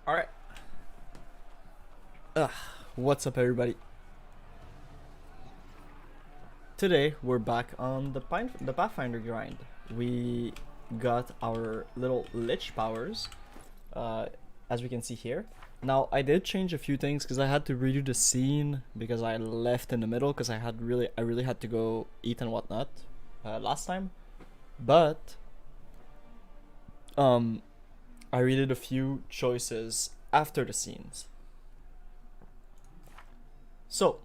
Alright. What's up, everybody? Today, we're back on the Pathfinder grind. We got our little Lich powers, as we can see here. Now, I did change a few things because I had to redo the scene because I left in the middle because I really had to go eat and whatnot last time. But, I redid a few choices after the scenes. So,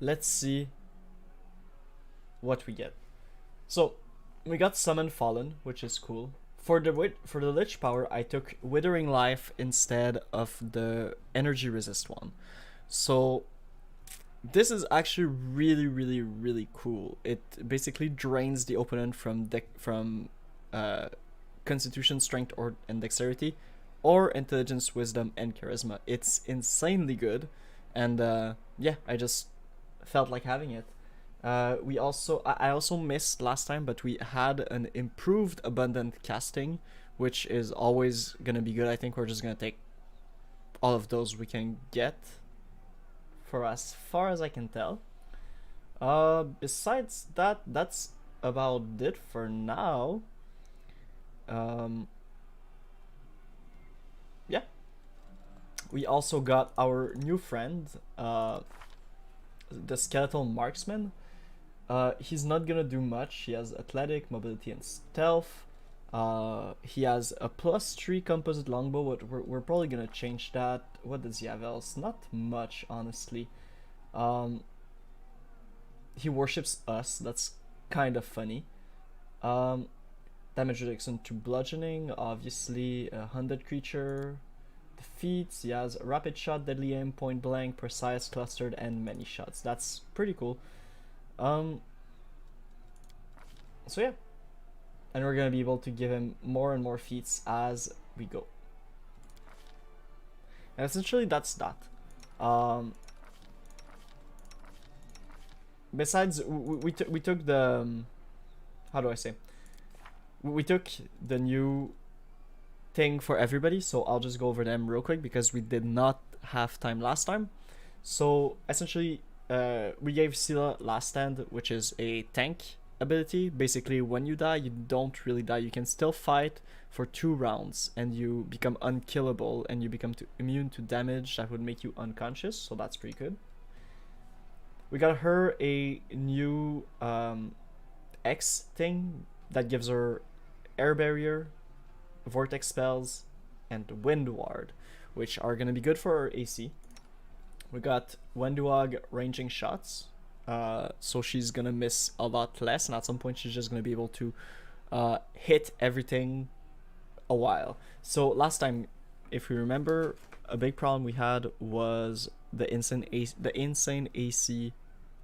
let's see what we get. So, we got Summon Fallen, which is cool. For the Lich power, I took Withering Life instead of the Energy Resist one. So, this is actually really cool. It basically drains the opponent from Constitution, Strength, and Dexterity, or Intelligence, Wisdom, and Charisma. It's insanely good, and yeah, I just felt like having it. I also missed last time, but we had an improved Abundant Casting, which is always gonna be good. I think we're just gonna take all of those we can get, for as far as I can tell. Besides that, that's about it for now. Yeah. We also got our new friend, the Skeletal Marksman. He's not gonna do much. He has Athletic, Mobility, and Stealth. He has a +3 composite longbow, but we're probably gonna change that. What does he have else? Not much, honestly. He worships us. That's kind of funny. Damage reduction to bludgeoning, obviously a 100 creature. Defeats, he has rapid shot, deadly aim, point blank, precise, clustered, and many shots. That's pretty cool. So yeah. And we're gonna be able to give him more and more feats as we go. And essentially that's that. Besides, we took the, how do I say? We took the new thing for everybody, so I'll just go over them real quick because we did not have time last time. So essentially, we gave Scylla Last Stand, which is a tank ability. Basically, when you die, you don't really die. You can still fight for 2 rounds and you become unkillable and you become immune to damage that would make you unconscious, so that's pretty good. We got her a new X thing that gives her Air Barrier, Vortex Spells, and Wind Ward, which are going to be good for our AC. We got Wenduag ranging shots, so she's going to miss a lot less, and at some point she's just going to be able to hit everything a while. So last time, if we remember, a big problem we had was the insane AC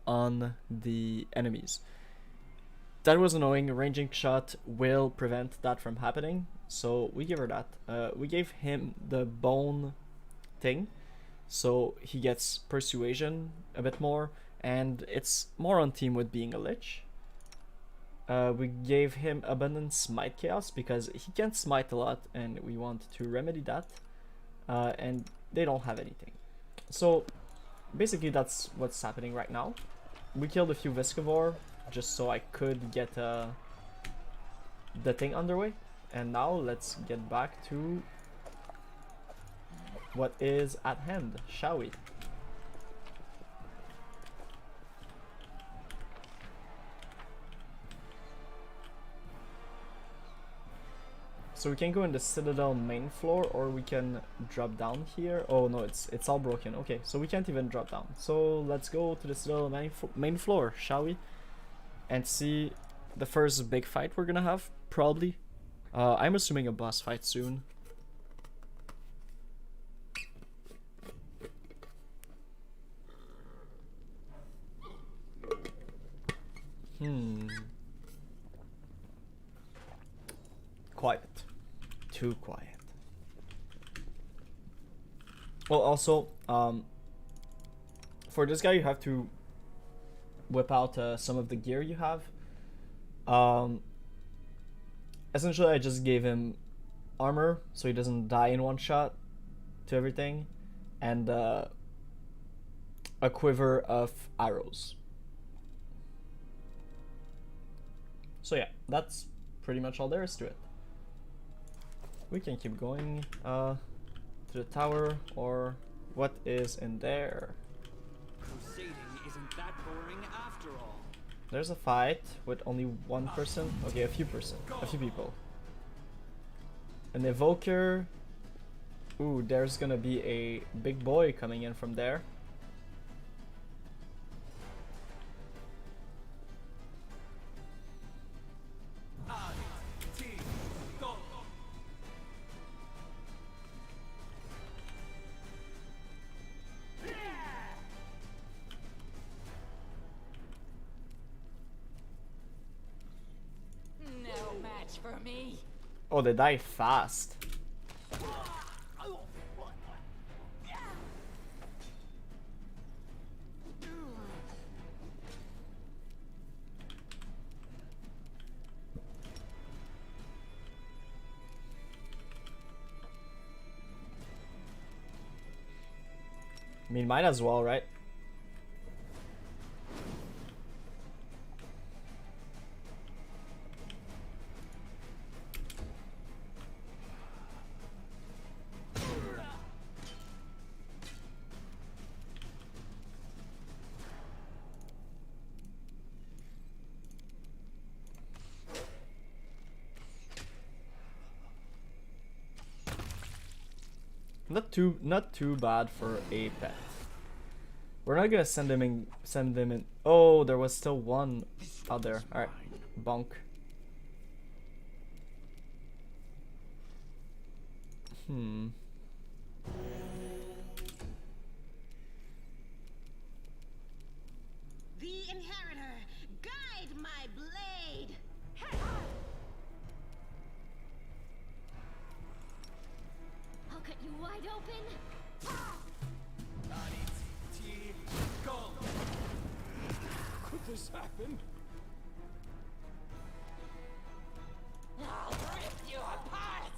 on the enemies. That was annoying. Ranging shot will prevent that from happening, so we give her that. We gave him the bone thing, so he gets persuasion a bit more, and it's more on team with being a lich. We gave him abundant smite chaos because he can smite a lot, and we want to remedy that. And they don't have anything, so basically that's what's happening right now. We killed a few Viscivore just so I could get the thing underway. And now let's get back to what is at hand, shall we? So we can go in the Citadel main floor, or we can drop down here. Oh no, it's all broken. Okay, so we can't even drop down. So let's go to the Citadel main floor, shall we? And see the first big fight we're gonna have, probably. I'm assuming a boss fight soon. Quiet. Too quiet. Well, also, for this guy you have to whip out some of the gear you have. Essentially, I just gave him armor, so he doesn't die in one shot to everything, and a quiver of arrows. So yeah, that's pretty much all there is to it. We can keep going to the tower, or what is in there? Crusading isn't that boring after all. There's a fight with only one person. Okay, a few people. An evoker. Ooh, there's gonna be a big boy coming in from there. No match for me. Oh, they die fast. I mean, might as well, right? Not too bad for a pet. We're not gonna send them in. Oh, there was still one out there. All right, bonk. The inheritor, guide my blade. I'll cut you wide open. Could this happen? I'll rip you apart.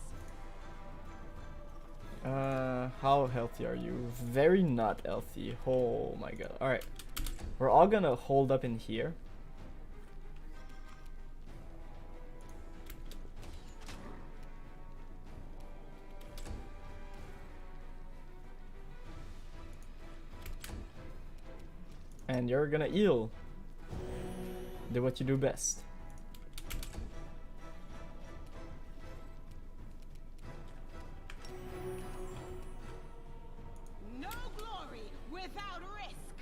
How healthy are you? Very not healthy. Oh my god. All right, we're all gonna hold up in here. And you're gonna heal. Do what you do best. No glory without risk.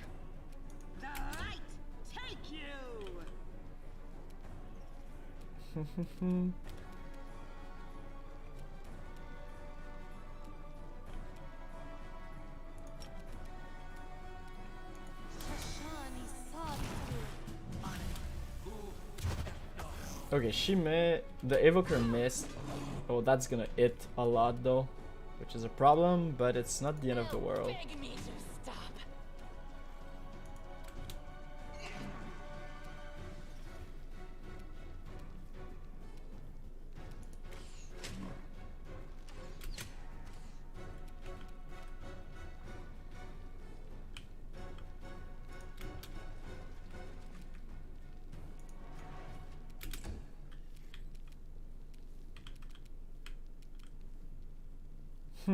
The light take you. Okay, the evoker missed. Oh, that's gonna hit a lot though, which is a problem, but it's not the end of the world. Beg me to stop. I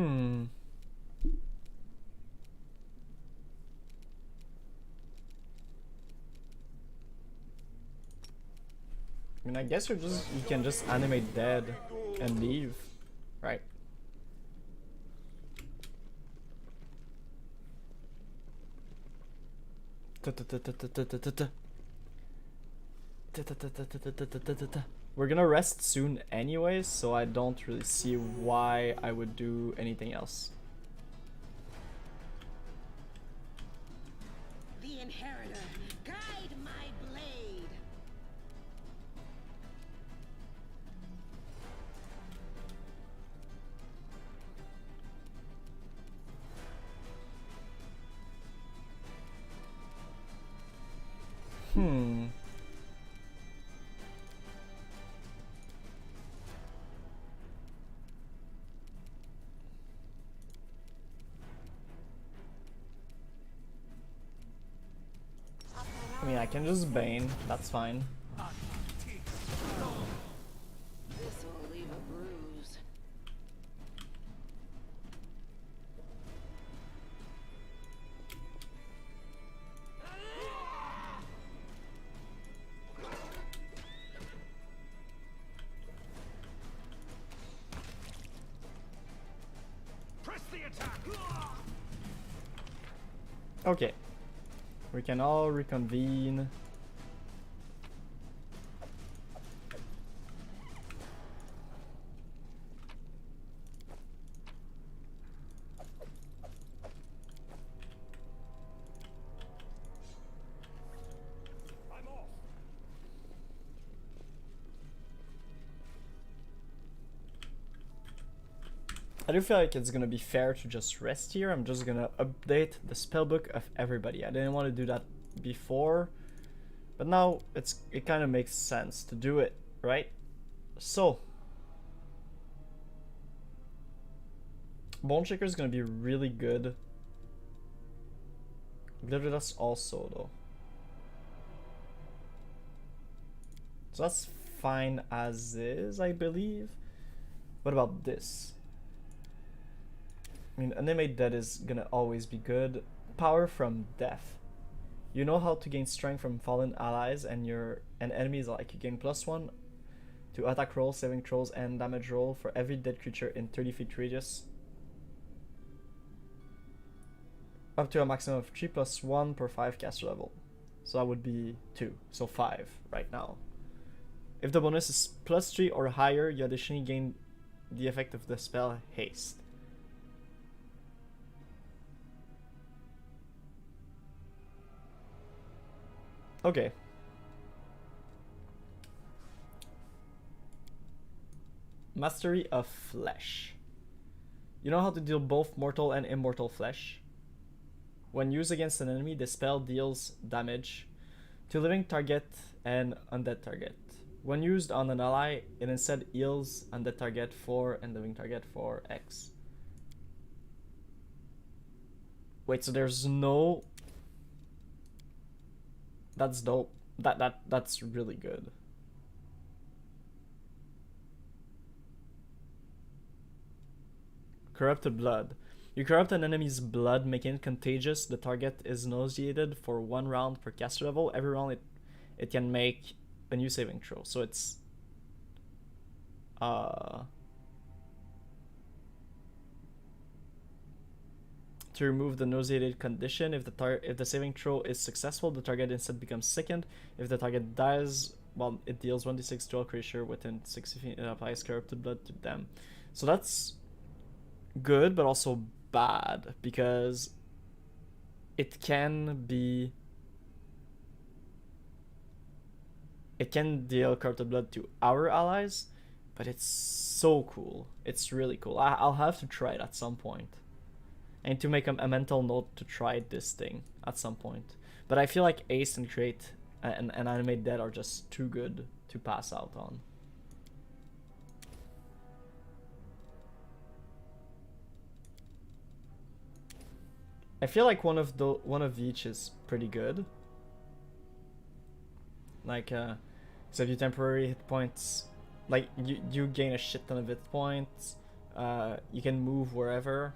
mean, I guess you can just animate dead and leave, right? We're gonna rest soon anyways, so I don't really see why I would do anything else. The inheritor, guide my blade. I can just Bane, that's fine. This'll leave a bruise. Press the attack. Okay. We can all reconvene. I'm off. I do feel like it's gonna be fair to just rest here. I'm just gonna update the spellbook of everybody. I didn't want to do that before, but now it kind of makes sense to do it, right? So, Bone Shaker is gonna be really good. Glitterous also though. So that's fine as is, I believe. What about this? I mean, Animate Dead is gonna always be good. Power from Death. You know how to gain strength from fallen allies and enemies alike. You gain +1 to attack rolls, saving throws, and damage roll for every dead creature in 30 feet radius. Up to a maximum of 3 + 1 per 5 caster level. So that would be 2. So 5 right now. If the bonus is +3 or higher, you additionally gain the effect of the spell Haste. Okay. Mastery of Flesh. You know how to deal both mortal and immortal flesh? When used against an enemy, the spell deals damage to living target and undead target. When used on an ally, it instead heals undead target 4 and living target 4x. Wait, so there's no... That's dope. That's really good. Corrupted Blood. You corrupt an enemy's blood, making it contagious. The target is nauseated for 1 round per caster level. Every round it can make a new saving throw. So it's to remove the nauseated condition. If the saving throw is successful, the target instead becomes sickened. If the target dies, well, it deals 1d6 to all creature within 60 feet and applies corrupted blood to them. So that's good, but also bad, because it can deal corrupted blood to our allies, but it's so cool. It's really cool. I'll have to try it at some point. I need to make a mental note to try this thing at some point. But I feel like Ace and Create and Animate Dead are just too good to pass out on. I feel like one of each is pretty good. Like so if you temporary hit points, like you gain a shit ton of hit points. You can move wherever.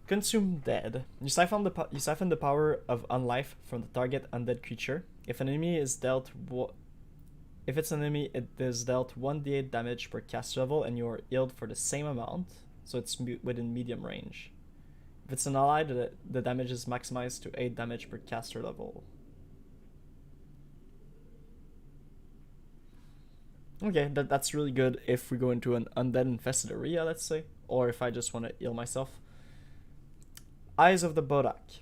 Consume Dead. You siphon the power of unlife from the target undead creature. If an enemy is dealt If it's an enemy, it is dealt 1d8 damage per caster level, and you are healed for the same amount, so it's within medium range. If it's an ally, the damage is maximized to 8 damage per caster level. Okay, that's really good if we go into an undead infested area, let's say, or if I just want to heal myself. Eyes of the Bodak.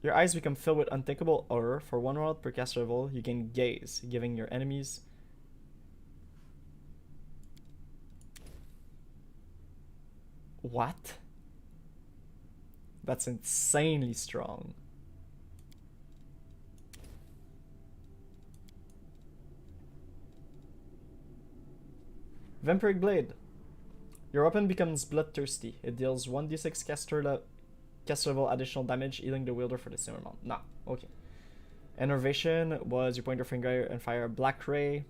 Your eyes become filled with unthinkable horror. For 1 round per caster level, you gain Gaze, giving your enemies... What? That's insanely strong. Vampiric Blade. Your weapon becomes bloodthirsty. It deals 1d6 caster level additional damage, healing the wielder for the same amount. Nah, okay. Innervation was you point your finger and fire a black ray.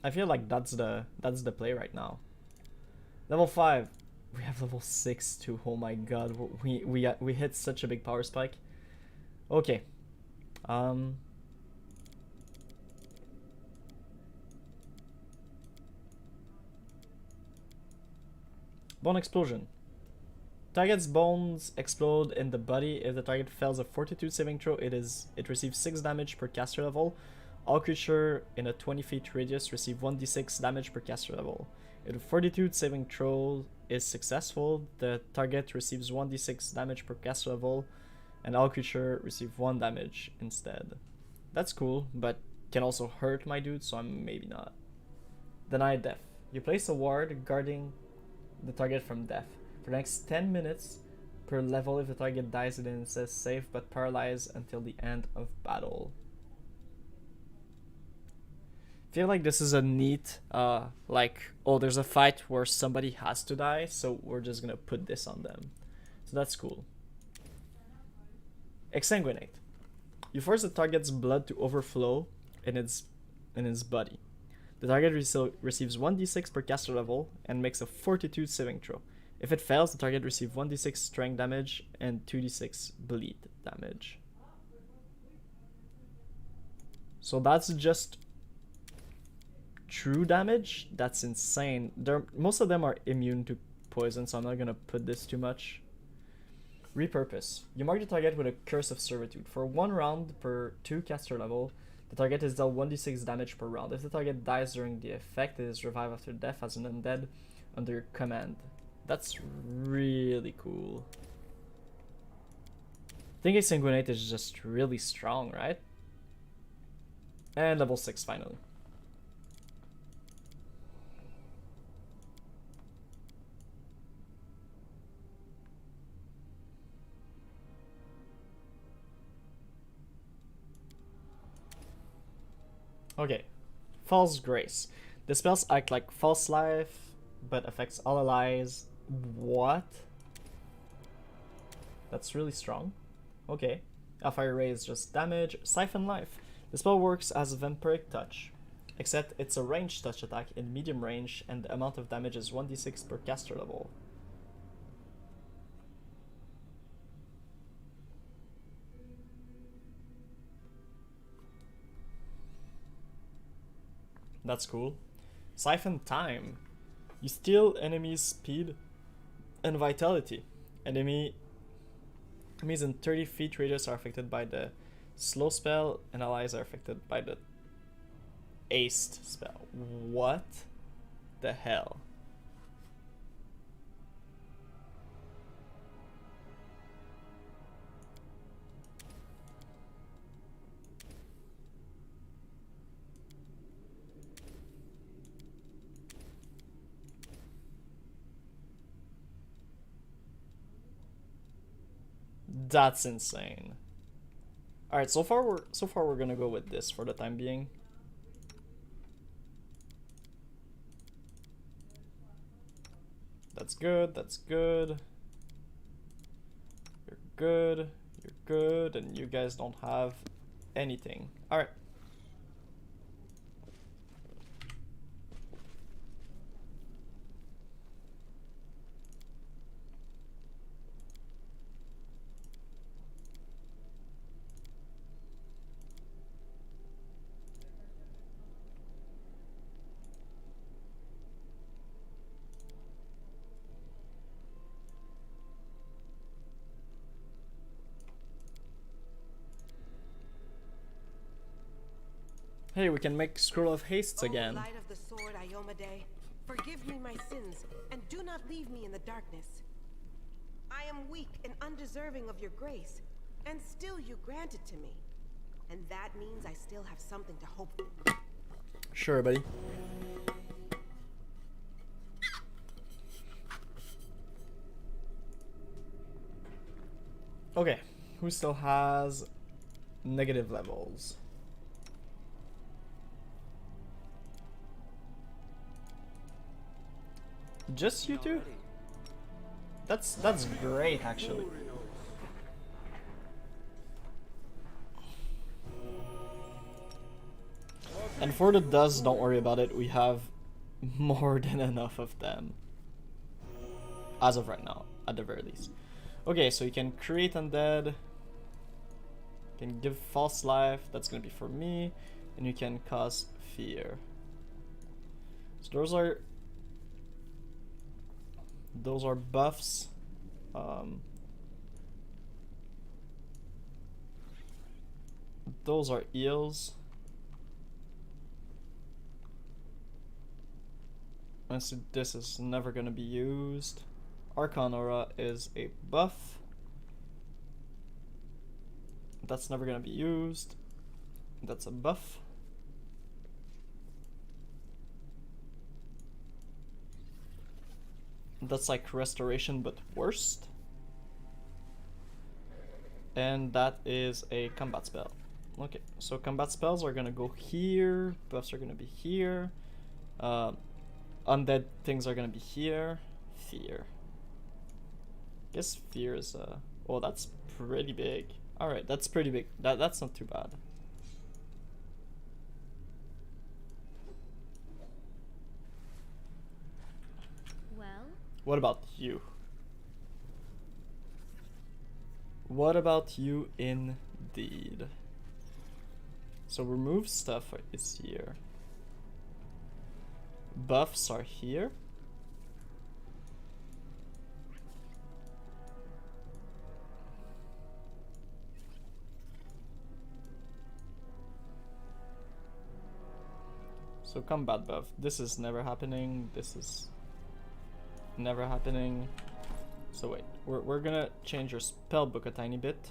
I feel like that's the play right now. Level 5. We have level 6 too. Oh my god. We hit such a big power spike. Okay. Bone explosion. Target's bones explode in the body. If the target fails a fortitude saving throw, it receives 6 damage per caster level. All creature in a 20 feet radius receive 1d6 damage per caster level. If the fortitude saving throw is successful, the target receives 1d6 damage per caster level, and all creature receive 1 damage instead. That's cool, but can also hurt my dude, so I'm maybe not. Deny death. You place a ward guarding the target from death. For the next 10 minutes per level, if the target dies, it then says safe but paralyzed until the end of battle. Feel like this is a neat, like, oh, there's a fight where somebody has to die, so we're just gonna put this on them. So that's cool. Exsanguinate. You force the target's blood to overflow in its body. The target receives 1d6 per caster level and makes a fortitude saving throw. If it fails, the target receives 1d6 strength damage and 2d6 bleed damage. So that's just true damage. That's insane. Most of them are immune to poison, so I'm not gonna put this too much. Repurpose. You mark the target with a Curse of Servitude. For 1 round per 2 caster level, the target is dealt 1d6 damage per round. If the target dies during the effect, it is revived after death as an undead under your command. That's really cool. I think Exsanguinate is just really strong, right? And level 6 finally. Okay, False Grace. The spells act like false life, but affects all allies. What? That's really strong. Okay. Fire Ray is just damage. Siphon Life. The spell works as a vampiric touch, except it's a ranged touch attack in medium range, and the amount of damage is 1d6 per caster level. That's cool. Siphon Time. You steal enemies' speed and vitality. Enemies in 30 feet radius are affected by the slow spell, and allies are affected by the aced spell. What the hell? That's insane. All right, so far we're gonna go with this for the time being. That's good. That's good. You're good. You're good, and you guys don't have anything. All right. Hey, we can make Scroll of Hastes again. Light of the sword, Iomade, forgive me my sins, and do not leave me in the darkness. I am weak and undeserving of your grace, and still you grant it to me. And that means I still have something to hope for. Sure, buddy. Okay, who still has negative levels? Just you two? That's great, actually. And for the dust, don't worry about it. We have more than enough of them. As of right now, at the very least. Okay, so you can create undead. You can give false life. That's gonna be for me. And you can cause fear. So those are buffs. Those are heals. So this is never gonna be used. Archon Aura is a buff. That's never gonna be used. That's a buff. That's like restoration but worst. And that is a combat spell. Okay, so combat spells are gonna go here. Buffs are gonna be here. Undead things are gonna be here. Fear. Guess fear is oh, that's pretty big. Alright, that's pretty big. That's not too bad. Well, What about you? What about you indeed? So remove stuff is here. Buffs are here. So combat buff. This is never happening. This is never happening. So wait, we're gonna change your spellbook a tiny bit.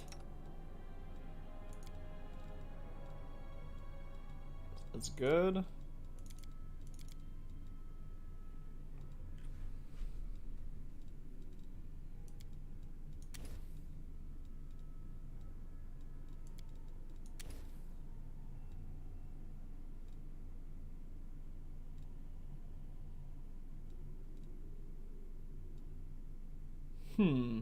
That's good. Hmm.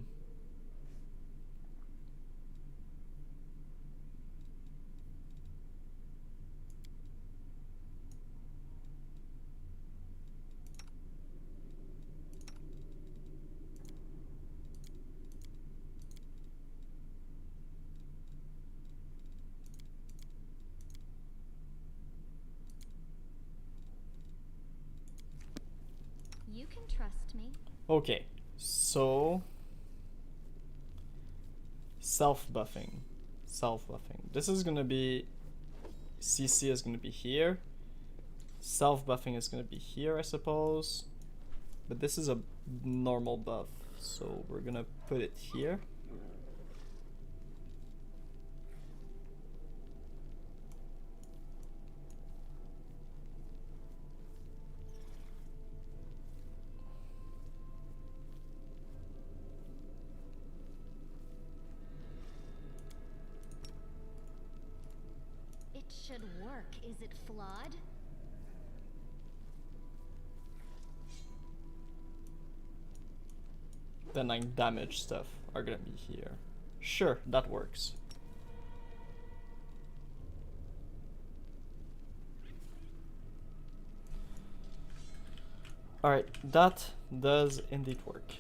you can trust me. Okay, so self-buffing. Self-buffing. This is gonna be CC is gonna be here. Self-buffing is gonna be here, I suppose. But this is a normal buff, so we're gonna put it here. It should work. Is it flawed? Then like damage stuff are gonna be here. Sure, that works. Alright, that does indeed work.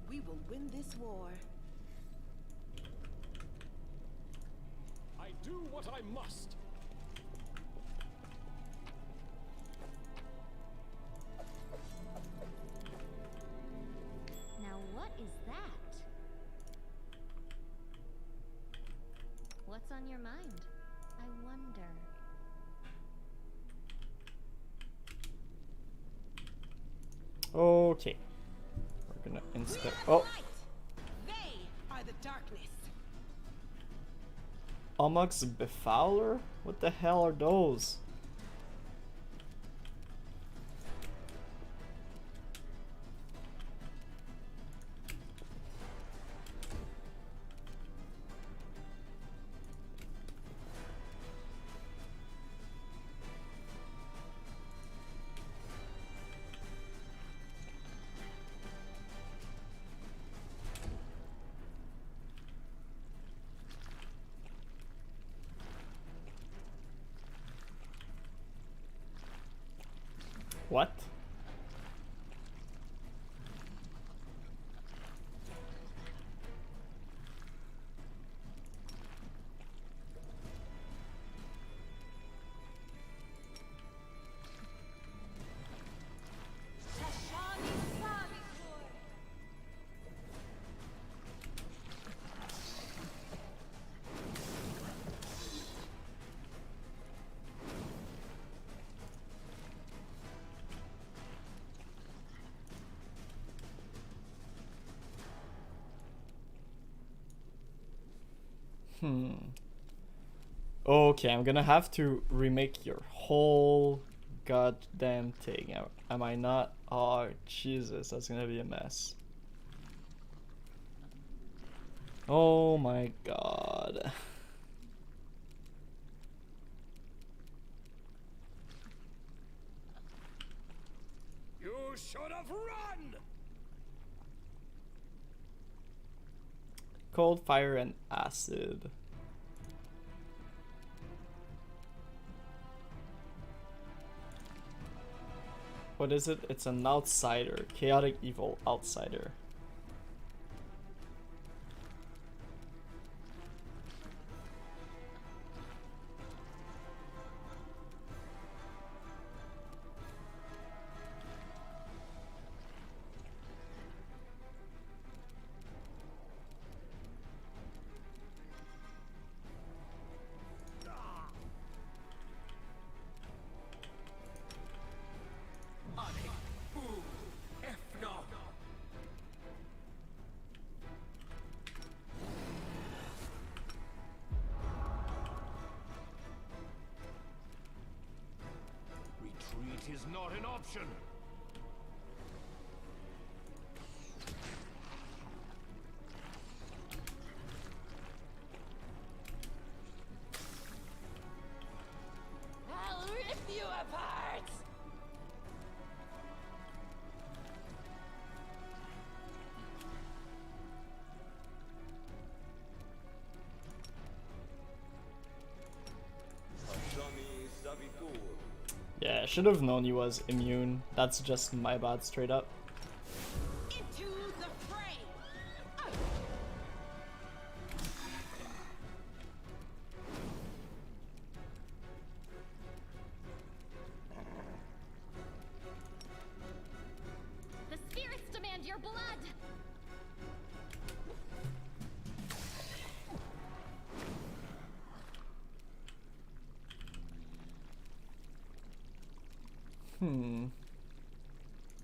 We will win this war. I do what I must. Now what is that? What's on your mind? I wonder. Okay. We're gonna inspect. Oh! They are the darkness. Omux Befouler? What the hell are those? What? Okay, I'm gonna have to remake your whole goddamn thing. Am I not? Oh, Jesus, that's gonna be a mess. Oh my god. You should have run! Cold, fire, and acid. What is it? It's an outsider. Chaotic evil outsider. Retreat is not an option. I'll rip you apart! Yeah, I should have known he was immune. That's just my bad straight up. Into the fray! The spirits demand your blood!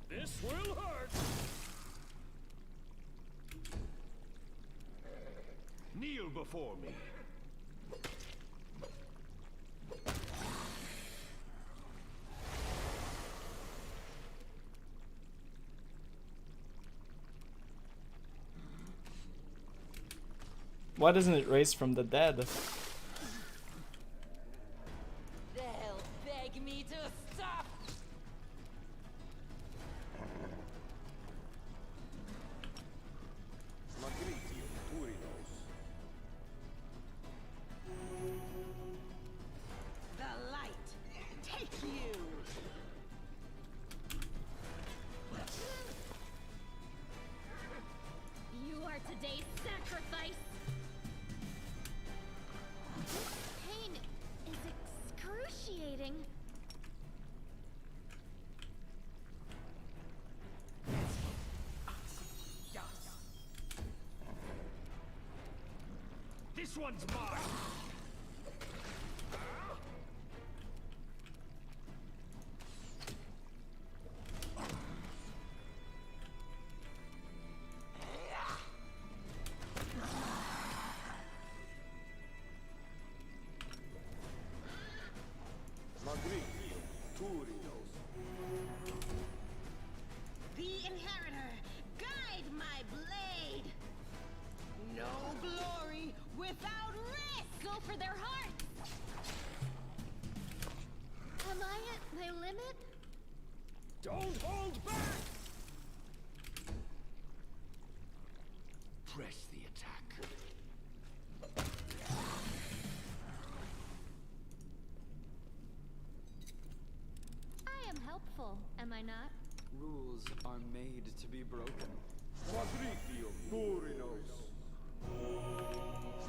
This will hurt. Kneel before me. Why doesn't it raise from the dead? They'll beg me to stop! The light! Take you! You are today's sacrifice! Pain is excruciating. This one's mine. The Inheritor, guide my blade! No glory without risk! Go for their hearts! Am I at my limit? Don't hold back. Press the attack. I am helpful. rule, am I not? Rules are made to be broken. Quadritium Turinos.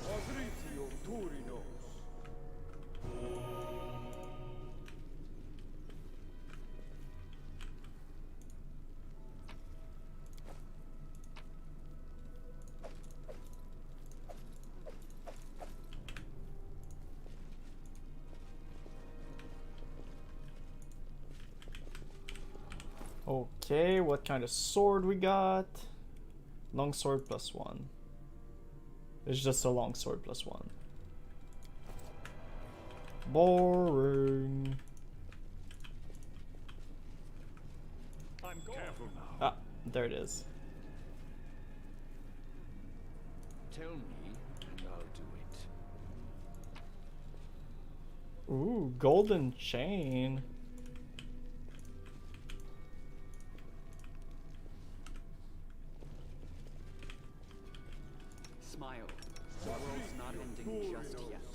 Quadritium Turinos. Okay, what kind of sword we got? Long sword +1. It's just a long sword +1. Boring. I'm careful now. Ah, there it is. Tell me, and I'll do it. Ooh, golden chain. Smile. The world's not ending just yet.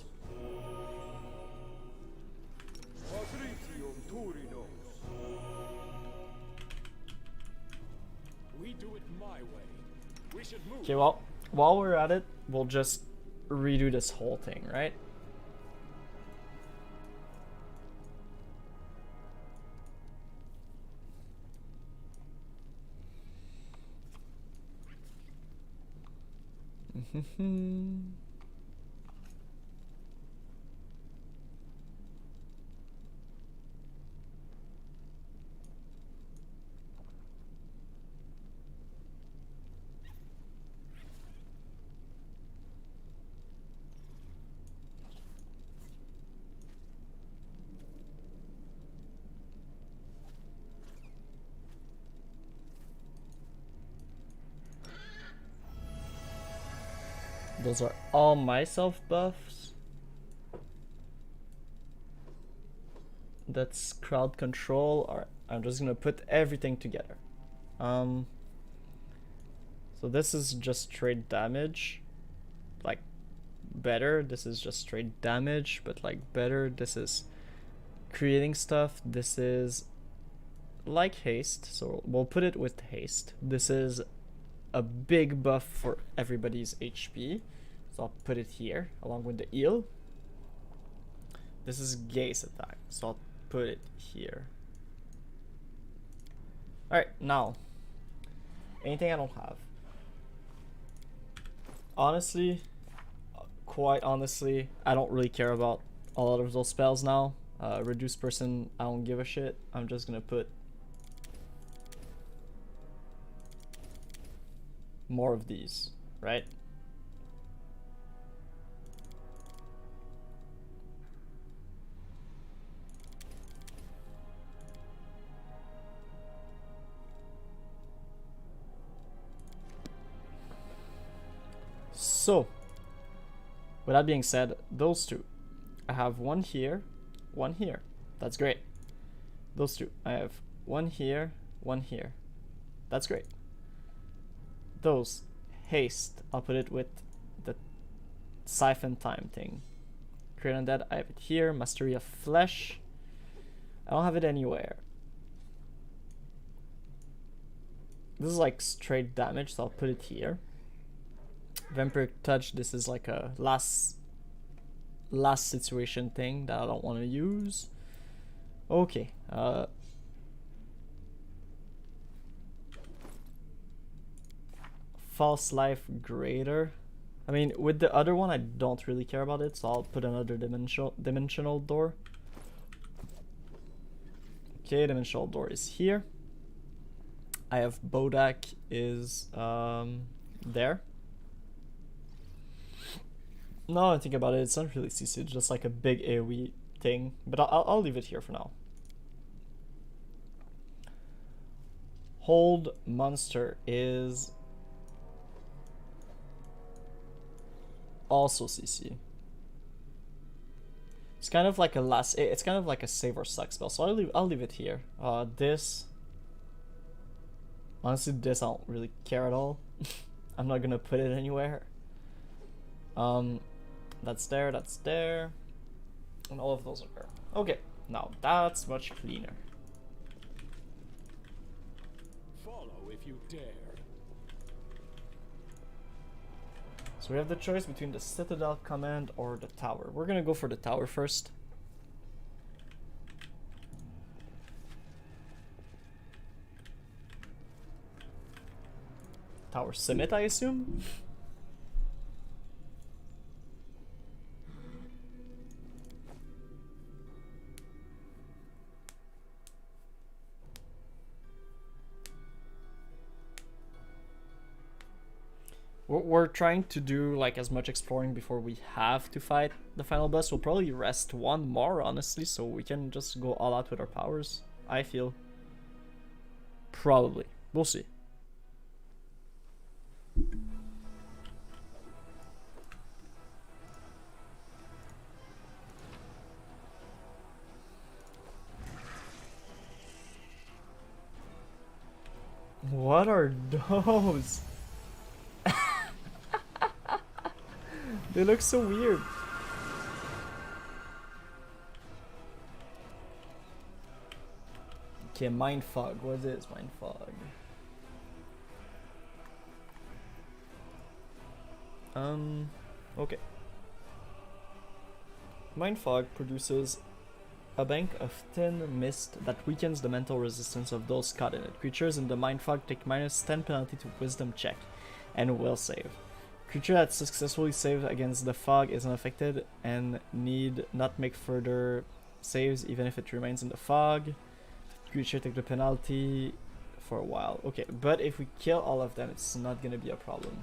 Quadritium Turinos. We do it my way. We should move. Okay, well, while we're at it, we'll just redo this whole thing, right? Those are all myself buffs. That's crowd control. Alright, I'm just gonna put everything together. So this is just straight damage. Like, better. This is just straight damage, but like better. This is creating stuff. This is like haste, so we'll put it with haste. This is a big buff for everybody's HP, so I'll put it here along with the heal. This is gaze attack, so I'll put it here. Alright, now anything I don't have. Honestly, quite honestly, I don't really care about a lot of those spells now. Reduce person, I don't give a shit. I'm just gonna put more of these, right? So, with that being said, those two, I have one here, one here. That's great. Those two, I have one here, one here. That's great. Those, haste, I'll put it with the siphon time thing. Create undead, I have it here. Mastery of flesh, I don't have it anywhere. This is like straight damage, so I'll put it here. Vampiric touch, this is like a last situation thing that I don't want to use. Okay, false life greater. I mean, with the other one I don't really care about it, so I'll put another dimensional door. Okay, dimensional door is here. I have Bodak is there. No, I think about it, it's not really CC, it's just like a big AoE thing, but I'll leave it here for now. Hold monster is also CC. It's kind of like a it's kind of like a save or suck spell, so I'll leave it here. This, honestly, this I don't really care at all. I'm not gonna put it anywhere. That's there, and all of those are there. Okay, now that's much cleaner. if you dare. So we have the choice between the Citadel command or the tower. We're gonna go for the tower first. Tower Summit, I assume? We're trying to do like as much exploring before we have to fight the final boss. We'll probably rest one more, honestly, so we can just go all out with our powers, I feel. Probably. We'll see. What are those? They look so weird. Okay, mind fog. What is mind fog? Okay. Mind fog produces a bank of thin mist that weakens the mental resistance of those caught in it. Creatures in the mind fog take -10 penalty to wisdom check and will save. Creature that successfully saves against the fog is unaffected and need not make further saves even if it remains in the fog. Creature take the penalty for a while. Okay, but if we kill all of them, it's not gonna be a problem.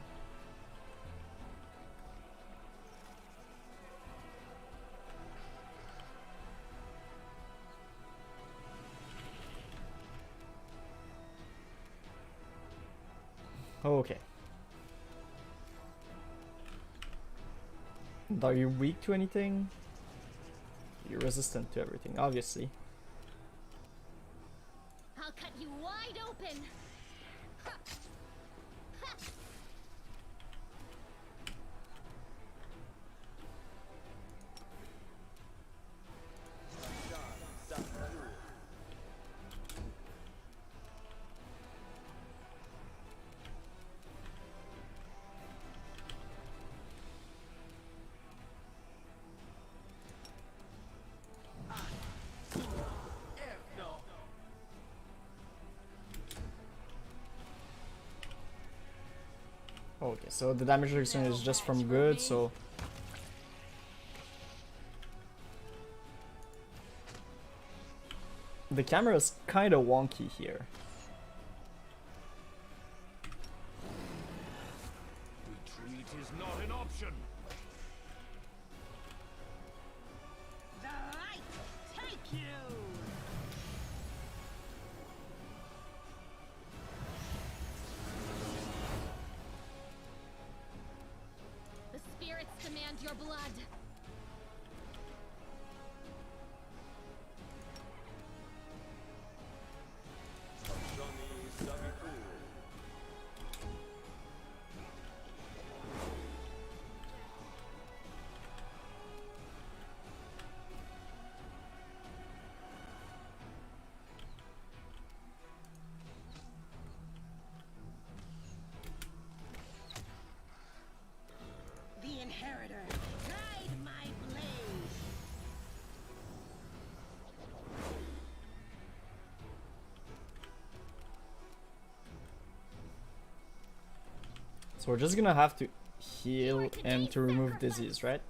Okay. Are you weak to anything? You're resistant to everything, obviously. I'll cut you wide open. Ha. Ha. Okay, so the damage reduction is just from good, so... The camera is kind of wonky here. Retreat is not an option. The light take you! The spirits demand your blood. The inheritor, guide my blade! So we're just gonna have to heal him to remove disease, right?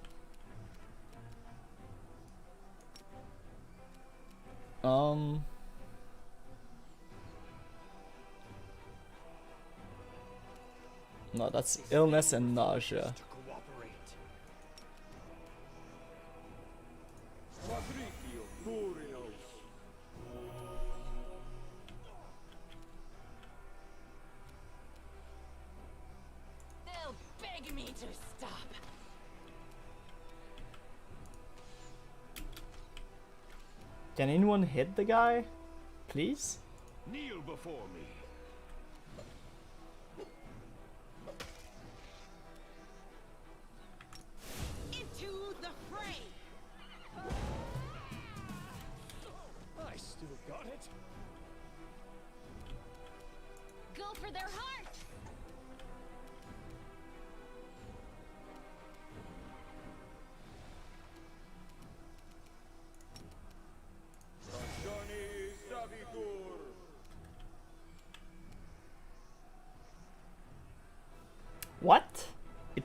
No, that's illness and nausea. To cooperate. Quadricio Furios. They'll beg me to stop. Can anyone hit the guy? Please? Kneel before me. Into the fray! I still got it. Go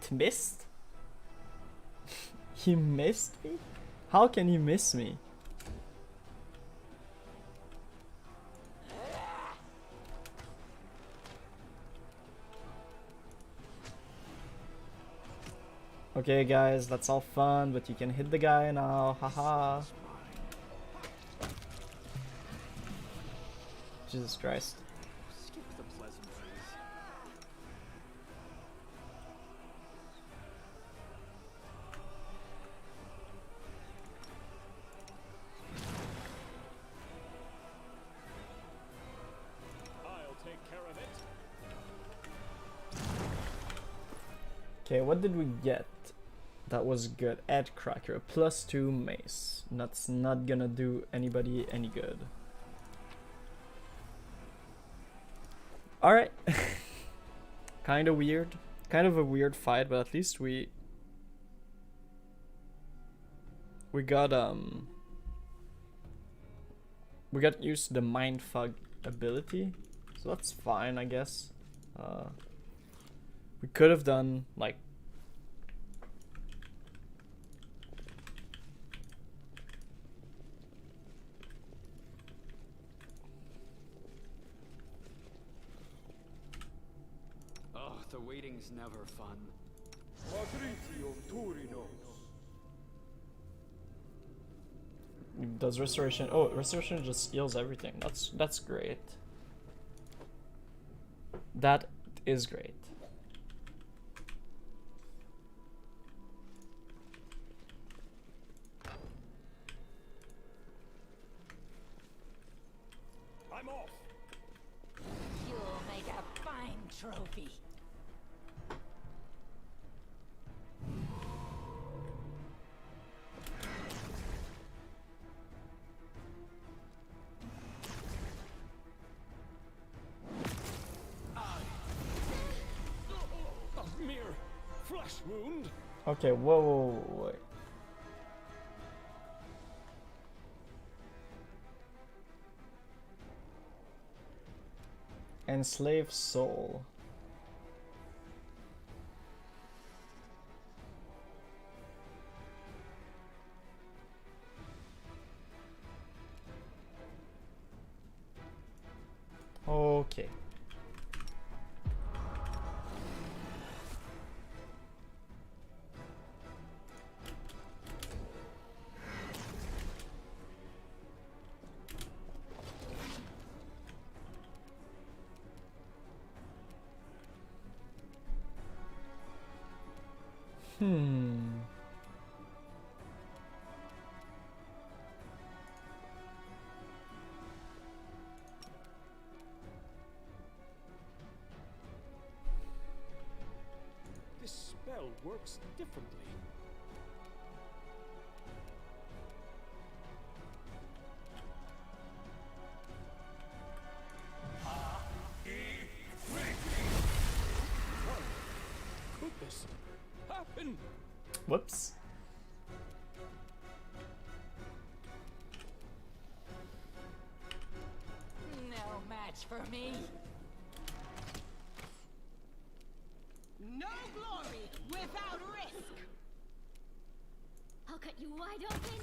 It missed? He missed me? How can he miss me? Okay guys, that's all fun, but you can hit the guy now, haha. Jesus Christ. Skip the pleasantries. I'll take care of it. Okay, what did we get? That was good. Ed Cracker, +2 mace. That's not gonna do anybody any good. Alright. Kind of weird. Kind of a weird fight, but at least we got used to the mind fog ability. So that's fine, I guess. We could have done like The waiting's never fun. does restoration. Oh, restoration just heals everything. That's great. That is great. I'm off. You'll make a fine trophy. A mere flesh wound. Okay, whoa. Wait. Enslaved soul. Okay. This spell works differently. How could this happen? Whoops. No match for me. No glory without risk. I'll cut you wide open.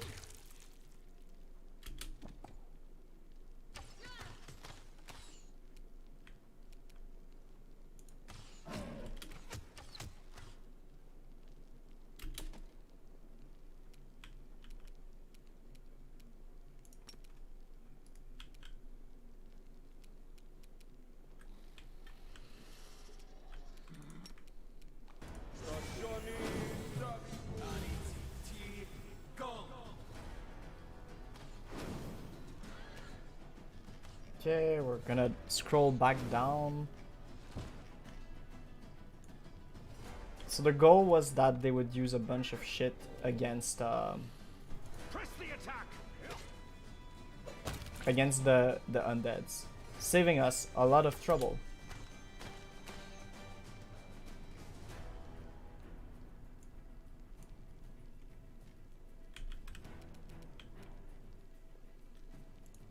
Okay, we're gonna scroll back down. So the goal was that they would use a bunch of shit against Press the attack. against the undeads, saving us a lot of trouble.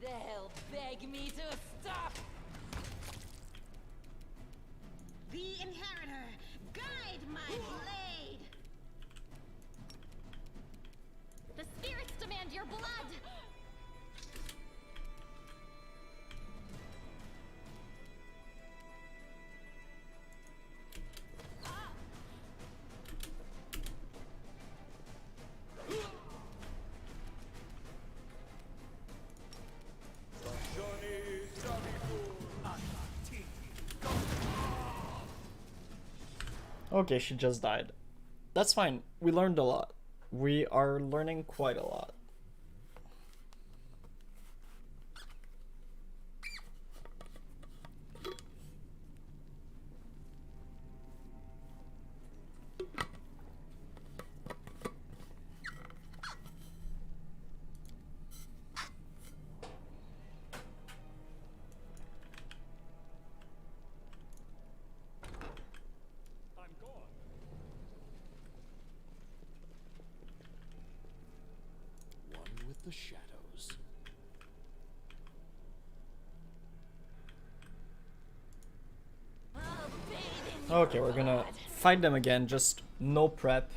They'll beg me to stop. The inheritor, guide my blade. your blood! Okay, she just died. That's fine. We learned a lot. We are learning quite a lot. I'm gone. One with the shadows. Okay, we're gonna fight them again. Just no prep.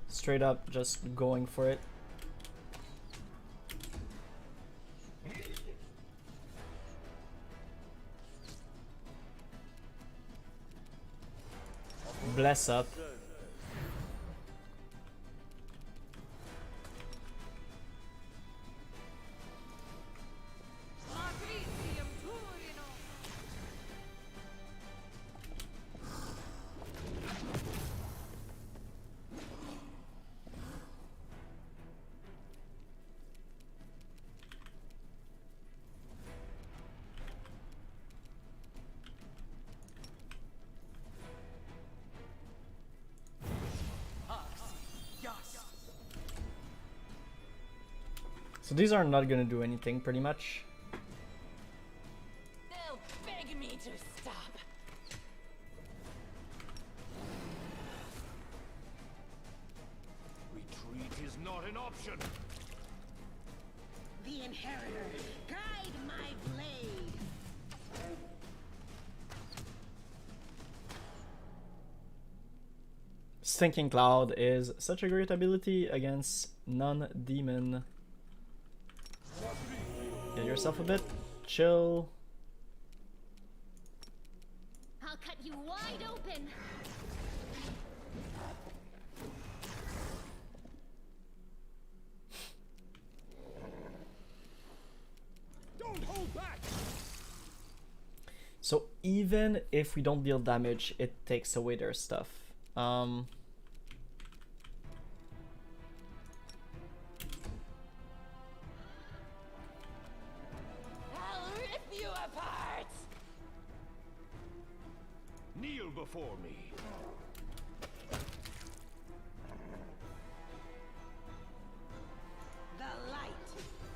Straight up, just going for it. Bless up. So these are not gonna do anything, pretty much. They'll beg me to stop. Retreat is not an option. The Inheritor, guide my blade. Stinking Cloud is such a great ability against non-demon. Get yourself a bit. Chill. I'll cut you wide open! Don't hold back. So even if we don't deal damage, it takes away their stuff. I'll rip you apart. Kneel before me. The light,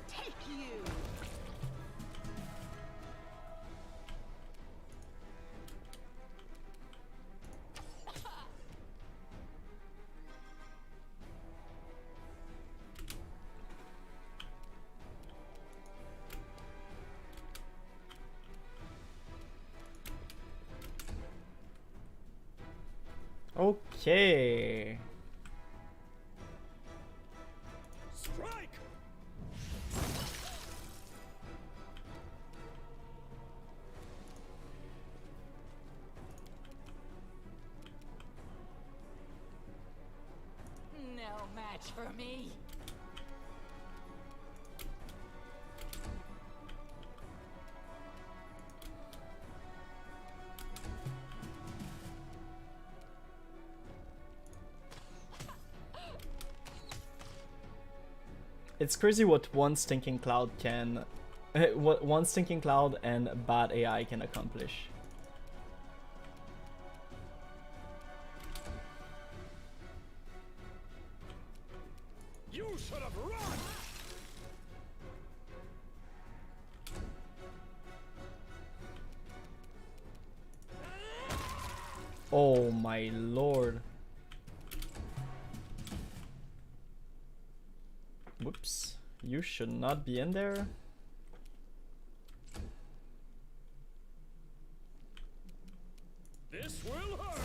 take you. Okay. Strike. No match for me. It's crazy what one Stinking Cloud can... what one Stinking Cloud and bad AI can accomplish. You should have run. Oh my lord. Whoops. You should not be in there. This will hurt.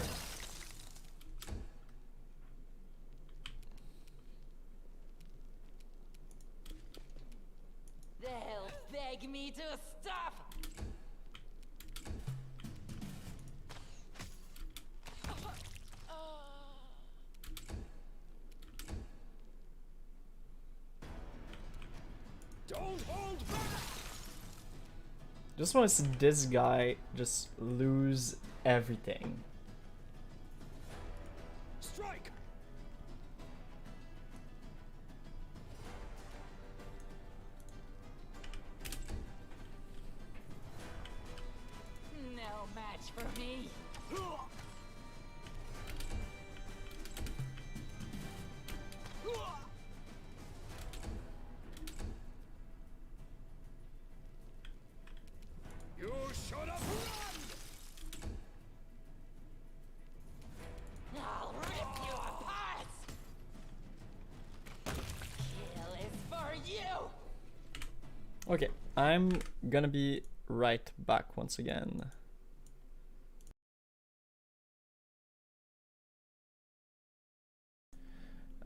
beg me to stop. Don't hold back! Just want to see this guy just lose everything. Strike! No match for me. You should have run! I'll rip you apart. Kill is for you. Okay, I'm gonna be right back once again.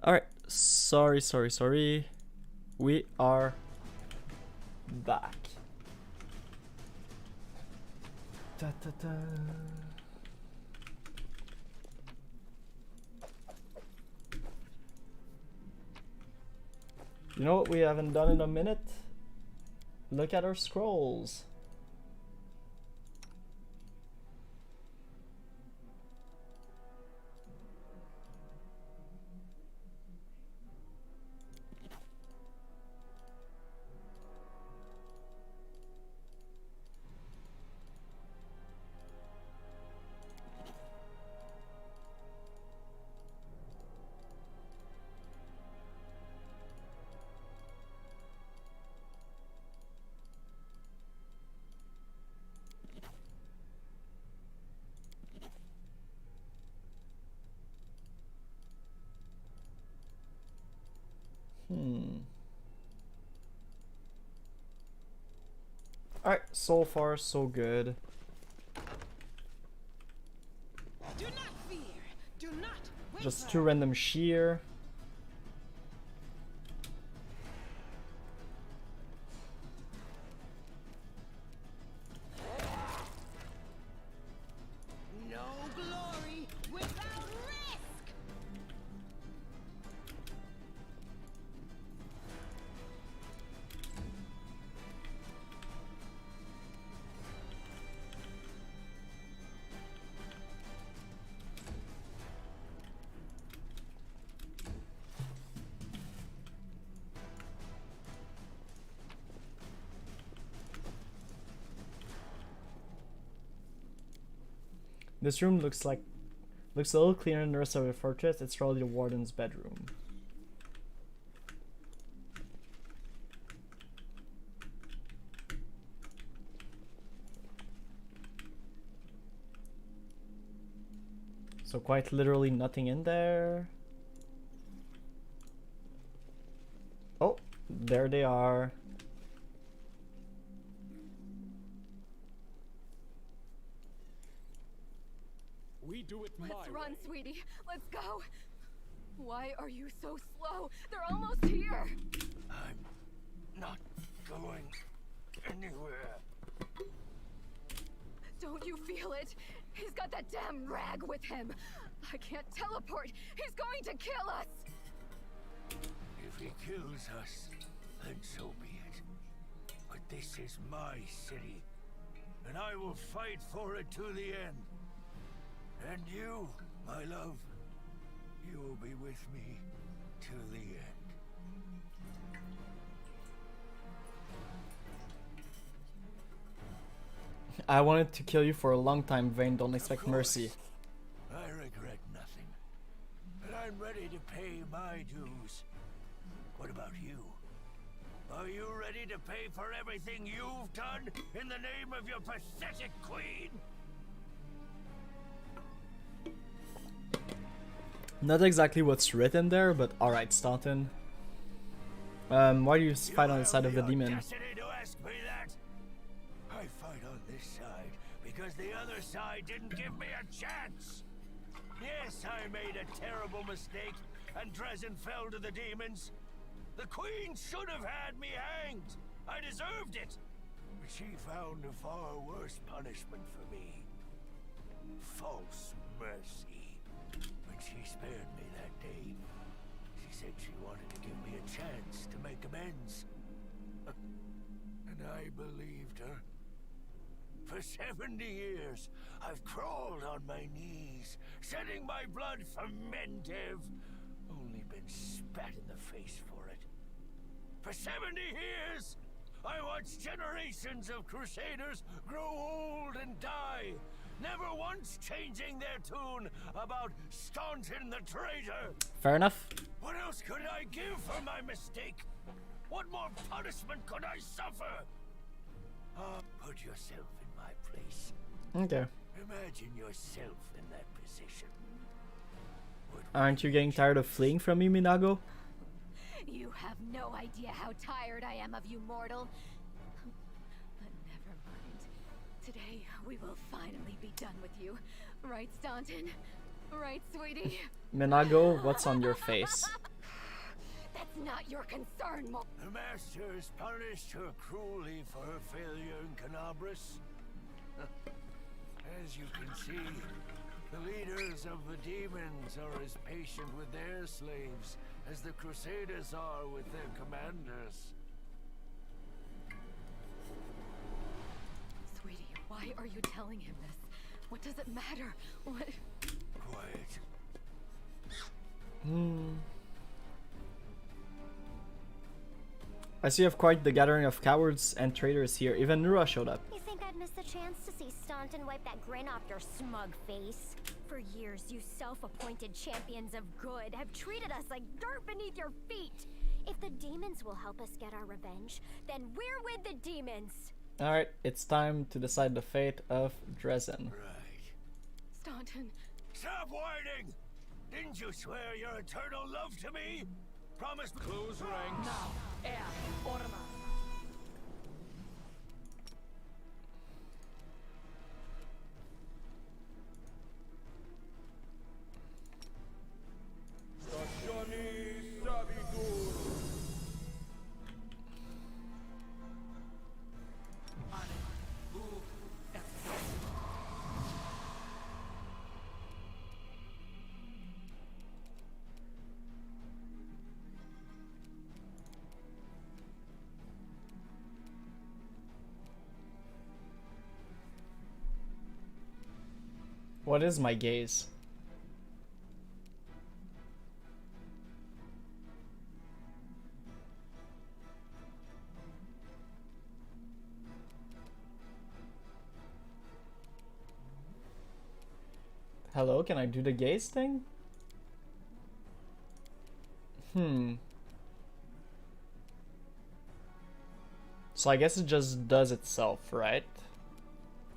Alright, sorry. We are back. Da, da, da. You know what we haven't done in a minute? Look at our scrolls. Alright, so far so good. Do not fear. Do not waver. Just 2 random shear. No glory without risk. This room looks a little cleaner than the rest of the fortress. It's probably the warden's bedroom. So quite literally nothing in there. Oh, there they are. We do it my Let's way. run, sweetie. Let's go. Why are you so slow? They're almost here. I'm not going anywhere. Don't you feel it? He's got that damn rag with him. I can't teleport. He's going to kill us. If he kills us, then so be it. But this is my city, and I will fight for it to the end. And you, my love, you will be with me till the end. I wanted to kill you for a long time, Vayne. Don't expect Of course, mercy. I regret nothing. But I'm ready to pay my dues. What about you? Are you ready to pay for everything you've done in the name of your pathetic queen? Not exactly what's written there, but alright, Staunton. Why do you fight on the side of the demon? Audacity to ask me that? I fight on this side because the other side didn't give me a chance. Yes, I made a terrible mistake, and Drezen fell to the demons. The queen should have had me hanged. I deserved it. she found a far worse punishment for me. False mercy. When she spared me that day, she said she wanted to give me a chance to make amends. And I believed her. For 70 years, I've crawled on my knees, shedding my blood for Mendev. Only been spat in the face for it. For 70 years, I watched generations of Crusaders grow old and die, never once changing their tune about Staunton the traitor. Fair enough. What else could I give for my mistake? What more punishment could I suffer? Put yourself in my place. Okay. Imagine yourself in that position. Aren't you getting tired of fleeing from me, Minago? You have no idea how tired I am of you, mortal. But never mind. Today, we will finally be done with you. Right, Staunton? Right, sweetie? Minago, what's on your face? That's not your concern, The Masters punished her cruelly for her failure in Canabras. As you can see, the leaders of the demons are as patient with their slaves as the Crusaders are with their commanders. Sweetie, why are you telling him this? What does it matter? What? Quiet. I see you have quite the gathering of cowards and traitors here. Even Nura showed up. You think I'd miss the chance to see Staunton wipe that grin off your smug face? For years, you self-appointed champions of good have treated us like dirt beneath your feet. If the demons will help us get our revenge, then we're with the demons. Alright, it's time to decide the fate of Drezen. Right. Staunton. Stop whining! Didn't you swear your eternal love to me? Promise me. Close ranks. Now, air, order. What is my gaze? Hello, can I do the gaze thing? So I guess it just does itself, right?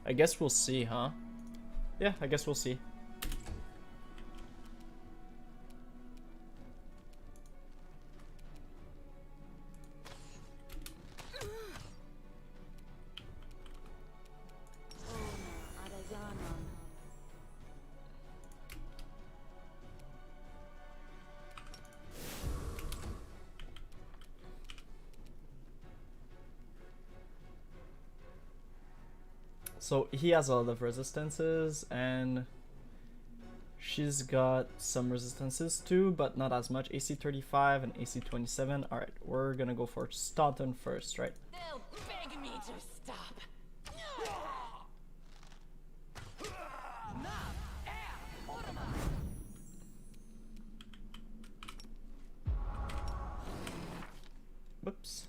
I guess we'll see, huh? Yeah, I guess we'll see. So he has a lot of resistances, and she's got some resistances too, but not as much. AC 35 and AC 27. Alright, we're gonna go for Staunton first, right? They'll beg me to stop. Whoops.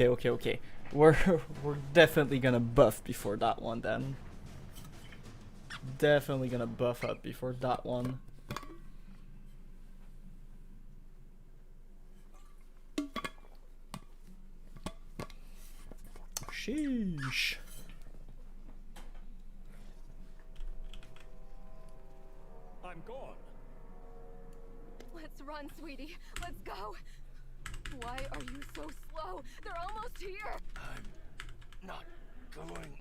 Okay. We're definitely gonna buff before that one then. Definitely gonna buff up before that one. Sheesh. I'm gone. Let's run, sweetie. Let's go. Why are you so slow? They're almost here. I'm not going.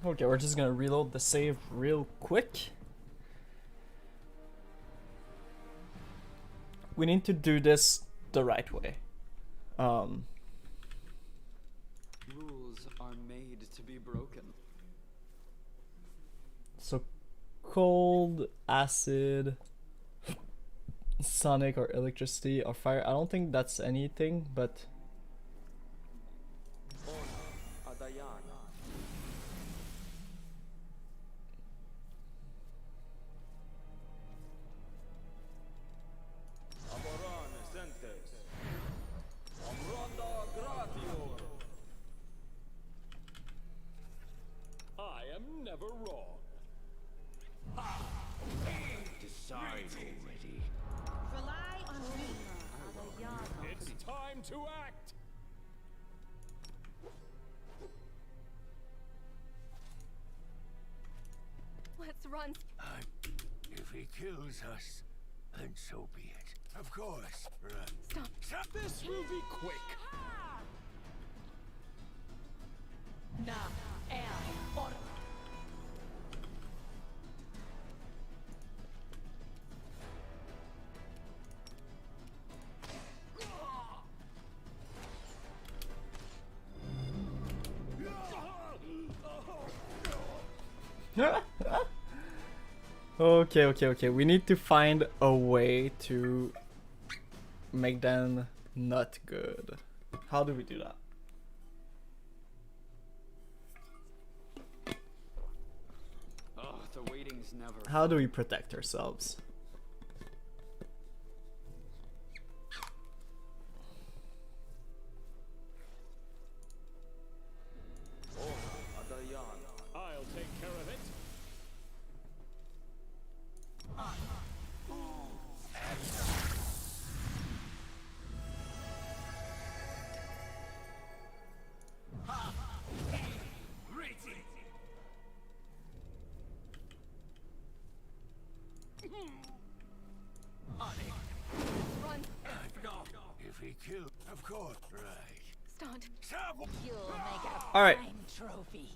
Okay, we're just gonna reload the save real quick. We need to do this the right way. Rules are made to be broken. So cold, acid, sonic or electricity or fire. I don't think that's anything, but I am never wrong. Decide already. Rely on me. It's time to act. Let's run. If he kills us, then so be it. Of course. Run. Stop. Stop. This will be quick. okay. We need to find a way to make them not good. How do we do that? Oh, the waiting's never. How do we protect ourselves? I'll take care of it. Run. If he killed, of course. Right. Stunt. Stop. You'll make a All right. fine trophy.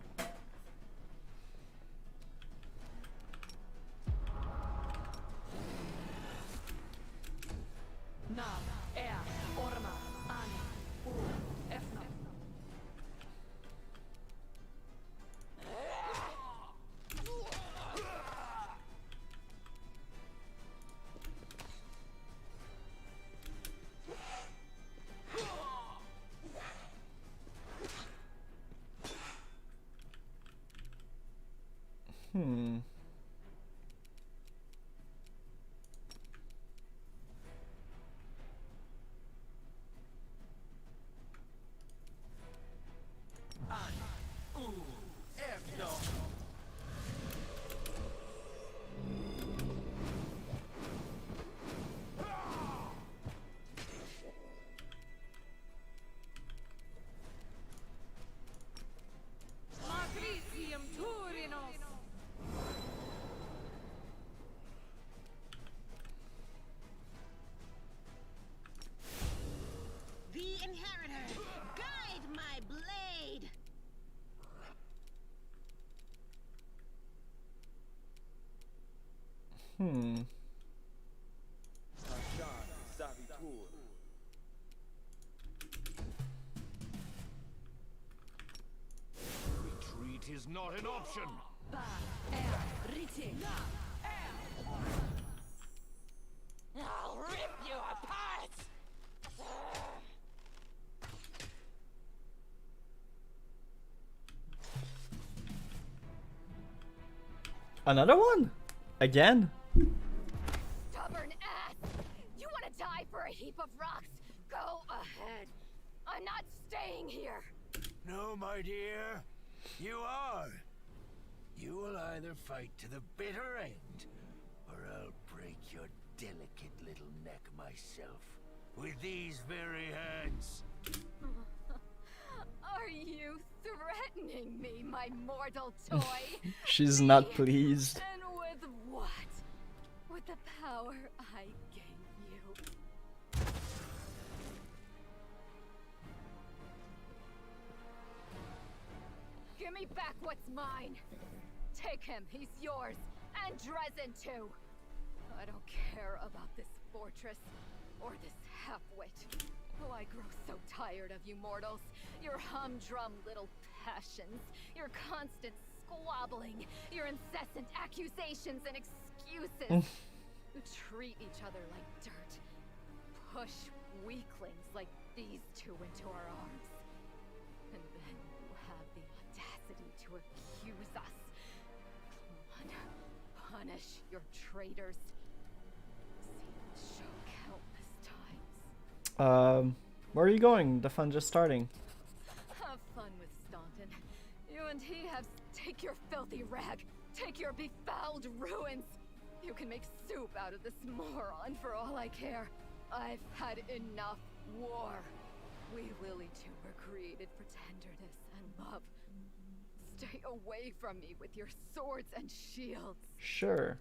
The Inheritor, guide my blade. Retreat is not an option. I'll rip you apart! Another one? Again? Stubborn ass! You want to die for a heap of rocks? Go ahead. I'm not staying here. No, my dear. You are. You will either fight to the bitter end, or I'll break your delicate little neck myself with these very hands. Are you threatening threatening me, my mortal toy? She's Me? not pleased. And with what? With the power I gave you. Give me back what's mine. Take him, he's yours. And Drezen too. I don't care about this fortress or this half-wit. Oh, I grow so tired of you mortals. Your humdrum little passions, your constant squabbling, your incessant accusations and excuses. You treat each other like dirt. Push weaklings like these two into our arms. And then you have the audacity to accuse us. Come on, punish your traitors. See that show countless times. Where are you going? The fun's just starting. Have fun with Staunton. You and he have... Take your filthy rag. Take your befouled ruins. You can make soup out of this moron for all I care. I've had enough war. We Lily two were created for tenderness and love. Stay away from me with your swords and shields. Sure.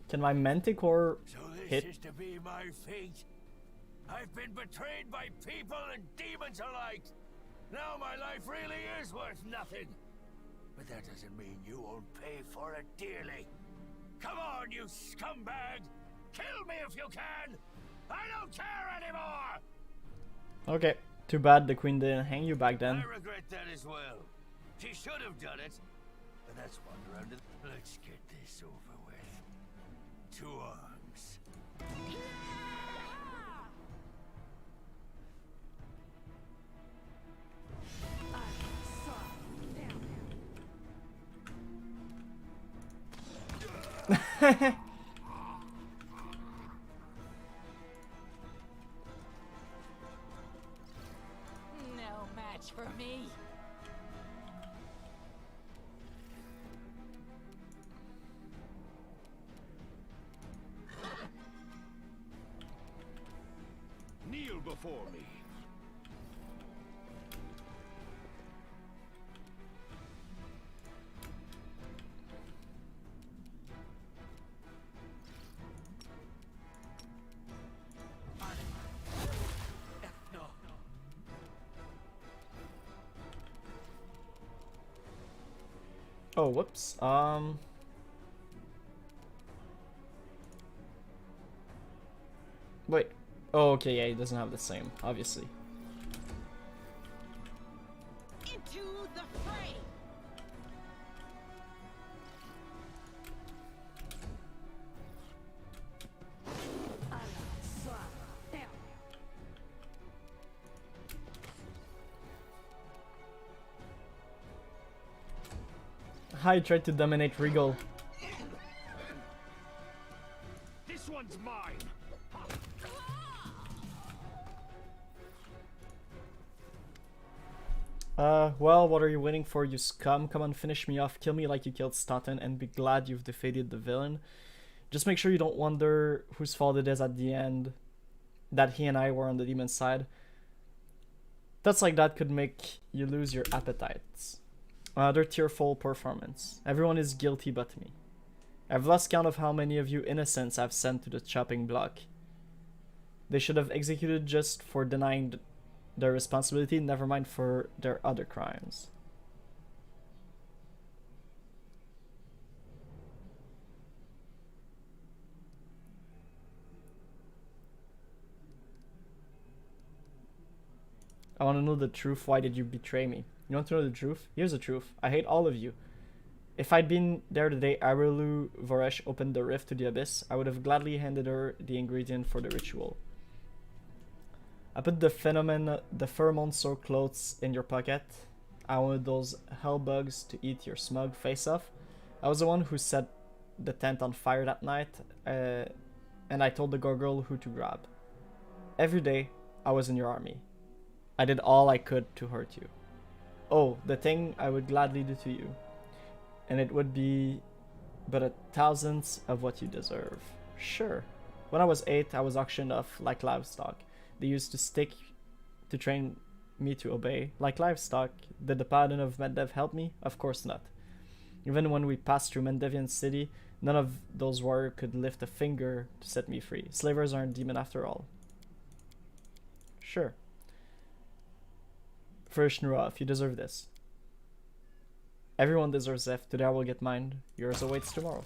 Can my Manticore So this hit? is to be my fate. I've been betrayed by people and demons alike. Now my life really is worth nothing. But that doesn't mean you won't pay for it dearly. Come on, you scumbag! Kill me if you can! I don't care anymore! Okay. Too bad the queen didn't hang you back then. I regret that as well. She should have done it. But that's one round of... Let's get this over with. To arms. No match for me. Kneel before me. Oh, whoops. Wait. Oh, okay, yeah, he doesn't have the same, obviously. Into the fray! I tried to dominate Regal. This one's mine. Well, what are you waiting for, you scum? Come on, finish me off, kill me like you killed Staunton, and be glad you've defeated the villain. Just make sure you don't wonder whose fault it is at the end that he and I were on the demon's side. Thoughts like that could make you lose your appetites. Another tearful performance. Everyone is guilty but me. I've lost count of how many of you innocents I've sent to the chopping block. They should have executed just for denying their responsibility, never mind for their other crimes. I want to know the truth. Why did you betray me? You want to know the truth? Here's the truth. I hate all of you. If I'd been there the day Arelu Voresh opened the rift to the abyss, I would have gladly handed her the ingredient for the ritual. I put the pheromone soaked clothes in your pocket. I wanted those hell bugs to eat your smug face off. I was the one who set the tent on fire that night, and I told the gargoyle who to grab. Every day, I was in your army. I did all I could to hurt you. Oh, the thing I would gladly do to you. And it would be but a thousandth of what you deserve. Sure. When I was 8, I was auctioned off like livestock. they used to stick to train me to obey, like livestock. Did the Paladin of Mendev help me? Of course not. Even when we passed through Mendevian city, none of those warriors could lift a finger to set me free. Slavers aren't demon after all. Sure. First Nuraf, you deserve this. Everyone deserves death. Today I will get mine. Yours awaits tomorrow.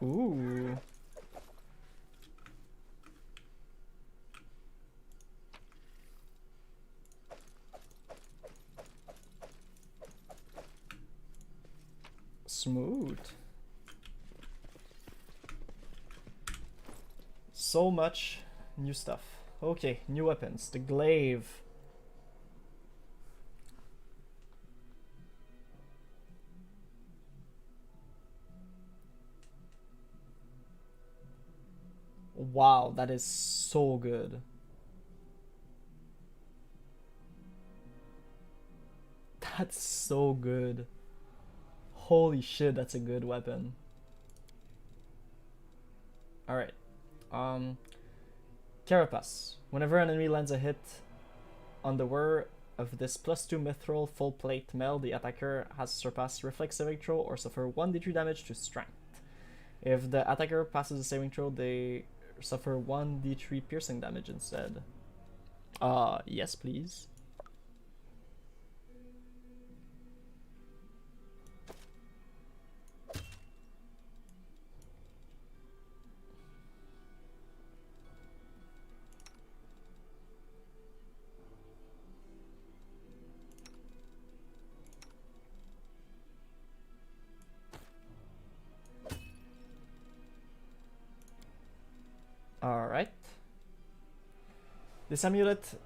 Ooh. Smooth. So much new stuff. Okay, new weapons. The glaive. Wow, that is so good. That's so good. Holy shit, that's a good weapon. Alright. Carapace. Whenever an enemy lands a hit on the wearer of this +2 mithril full plate mail, the attacker has surpassed reflex saving throw or suffer 1d3 damage to strength. If the attacker passes the saving throw, they suffer 1d3 piercing damage instead. Yes please. Alright. This amulet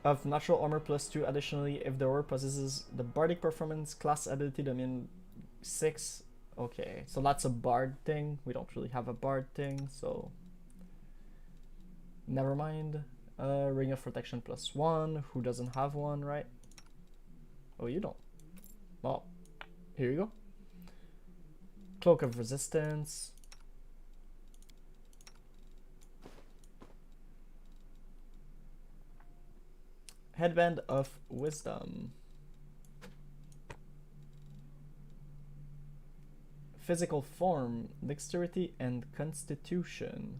of natural armor +2 additionally if the wearer possesses the bardic performance class ability domain 6. Okay, so that's a bard thing. We don't really have a bard thing, so never mind. Ring of protection +1. Who doesn't have one, right? Oh, you don't. Well, here you go. Cloak of resistance. Headband of wisdom. Physical form, dexterity, and constitution.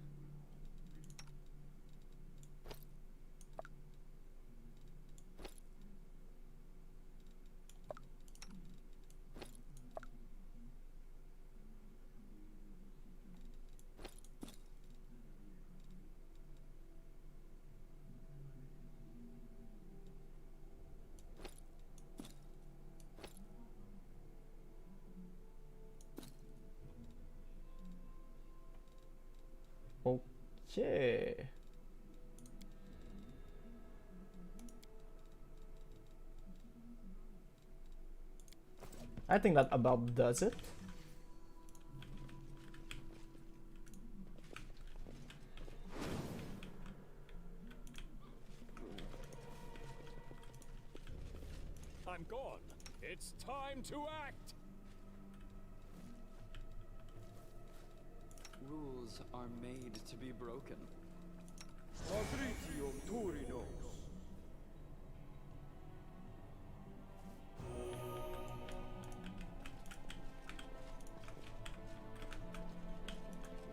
Okay. I think that about does it. I'm gone. It's time to act. Rules are made to be broken. Patricium Turinos.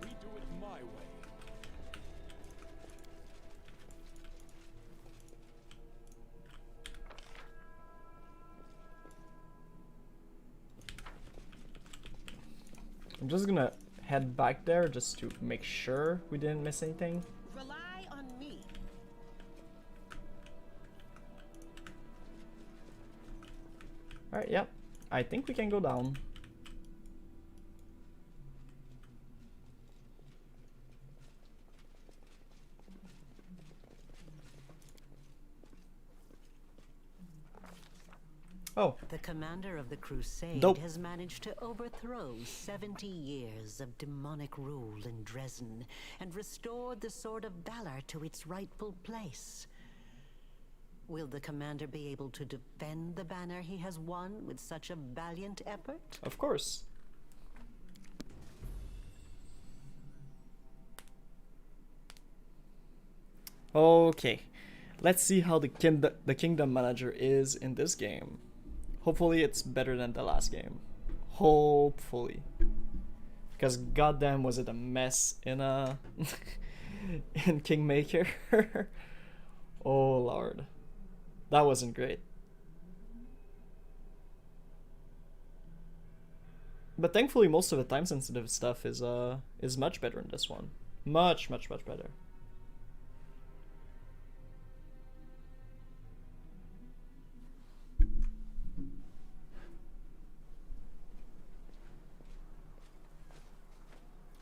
We do it my way. I'm just gonna head back there just to make sure we didn't miss anything. Rely on me. Alright, yep. I think we can go down. Oh. The commander of the crusade Dope. has managed to overthrow 70 years of demonic rule in Drezen and restored the Sword of Valor to its rightful place. Will the commander be able to defend the banner he has won with such a valiant effort? Of course. Okay, let's see how the kingdom manager is in this game. Hopefully it's better than the last game. Hopefully. Because goddamn was it a mess in in Kingmaker. Oh lord. That wasn't great. But thankfully most of the time sensitive stuff is much better in this one. Much better.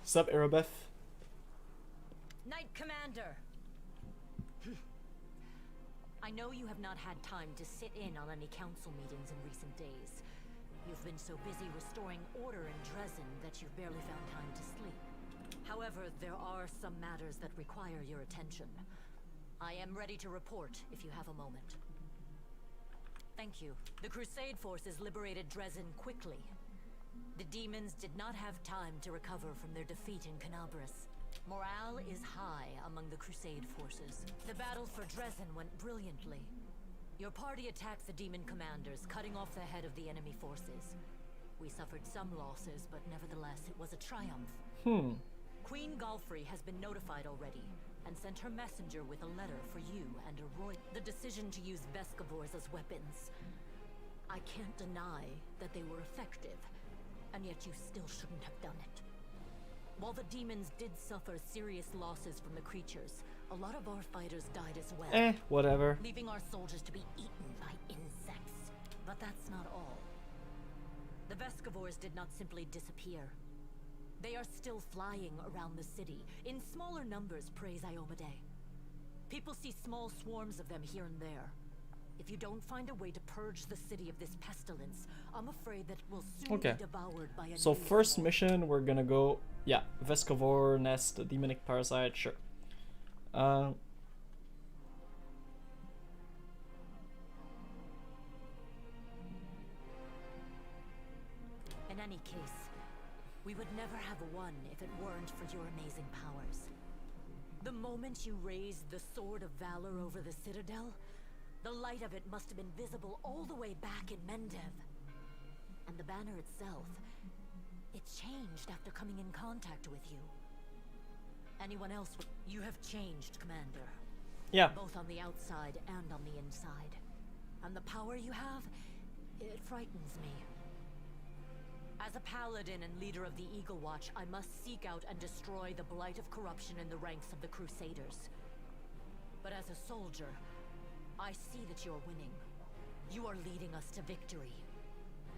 Sup, Arabeth? Knight Commander! I know you have not had time to sit in on any council meetings in recent days. You've been so busy restoring order in Drezen that you've barely found time to sleep. However, there are some matters that require your attention. I am ready to report if you have a moment. Thank you. The Crusade forces liberated Drezen quickly. The demons did not have time to recover from their defeat in Canabras. Morale is high among the Crusade forces. The battle for Drezen went brilliantly. Your party attacked the demon commanders, cutting off the head of the enemy forces. We suffered some losses, but nevertheless it was a triumph. Queen Galfrey has been notified already, and sent her messenger with a letter for you and Roy. The decision to use Vescavors as weapons. I can't deny that they were effective, and yet you still shouldn't have done it. While the demons did suffer serious losses from the creatures, a lot of our fighters died as well. Whatever. Leaving our soldiers to be eaten by insects. But that's not all. The Vescavors did not simply disappear. They are still flying around the city. In smaller numbers, praise Iomade. People see small swarms of them here and there. If you don't find a way to purge the city of this pestilence, I'm afraid that it will soon be devoured by a So new first swarm. mission, we're gonna go, yeah, Vescavor, Nest, Demonic Parasite, sure. In any case, we would never have won if it weren't for your amazing powers. The moment you raised the Sword of Valor over the Citadel, the light of it must have been visible all the way back in Mendev. And the banner itself, it changed after coming in contact with you. Anyone else would... You have changed, Commander. Yeah. Both on the outside and on the inside. And the power you have, it frightens me. As a paladin and leader of the Eagle Watch, I must seek out and destroy the blight of corruption in the ranks of the Crusaders. But as a soldier, I see that you're winning. You are leading us to victory.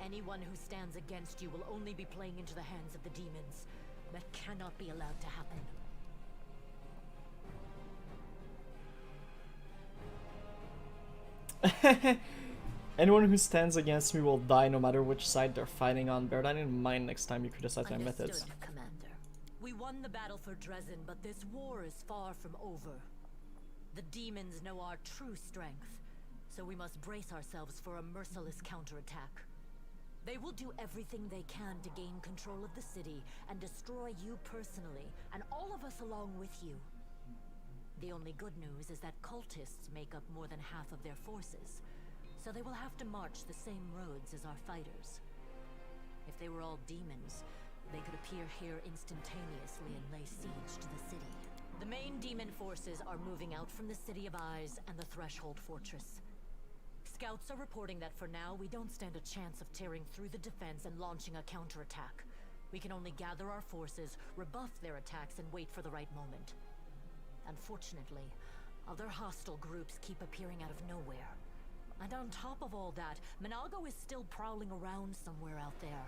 Anyone who stands against you will only be playing into the hands of the demons. That cannot be allowed to happen. Anyone who stands against me will die no matter which side they're fighting on. Bear that in mind next time you criticize my methods. Understood, Commander. We won the battle for Drezen, but this war is far from over. The demons know our true strength, so we must brace ourselves for a merciless counterattack. They will do everything they can to gain control of the city and destroy you personally, and all of us along with you. The only good news is that cultists make up more than half of their forces, so they will have to march the same roads as our fighters. If they were all demons, they could appear here instantaneously and lay siege to the city. The main demon forces are moving out from the City of Eyes and the Threshold Fortress. Scouts are reporting that for now, we don't stand a chance of tearing through the defense and launching a counterattack. We can only gather our forces, rebuff their attacks, and wait for the right moment. Unfortunately, other hostile groups keep appearing out of nowhere. And on top of all that, Minago is still prowling around somewhere out there.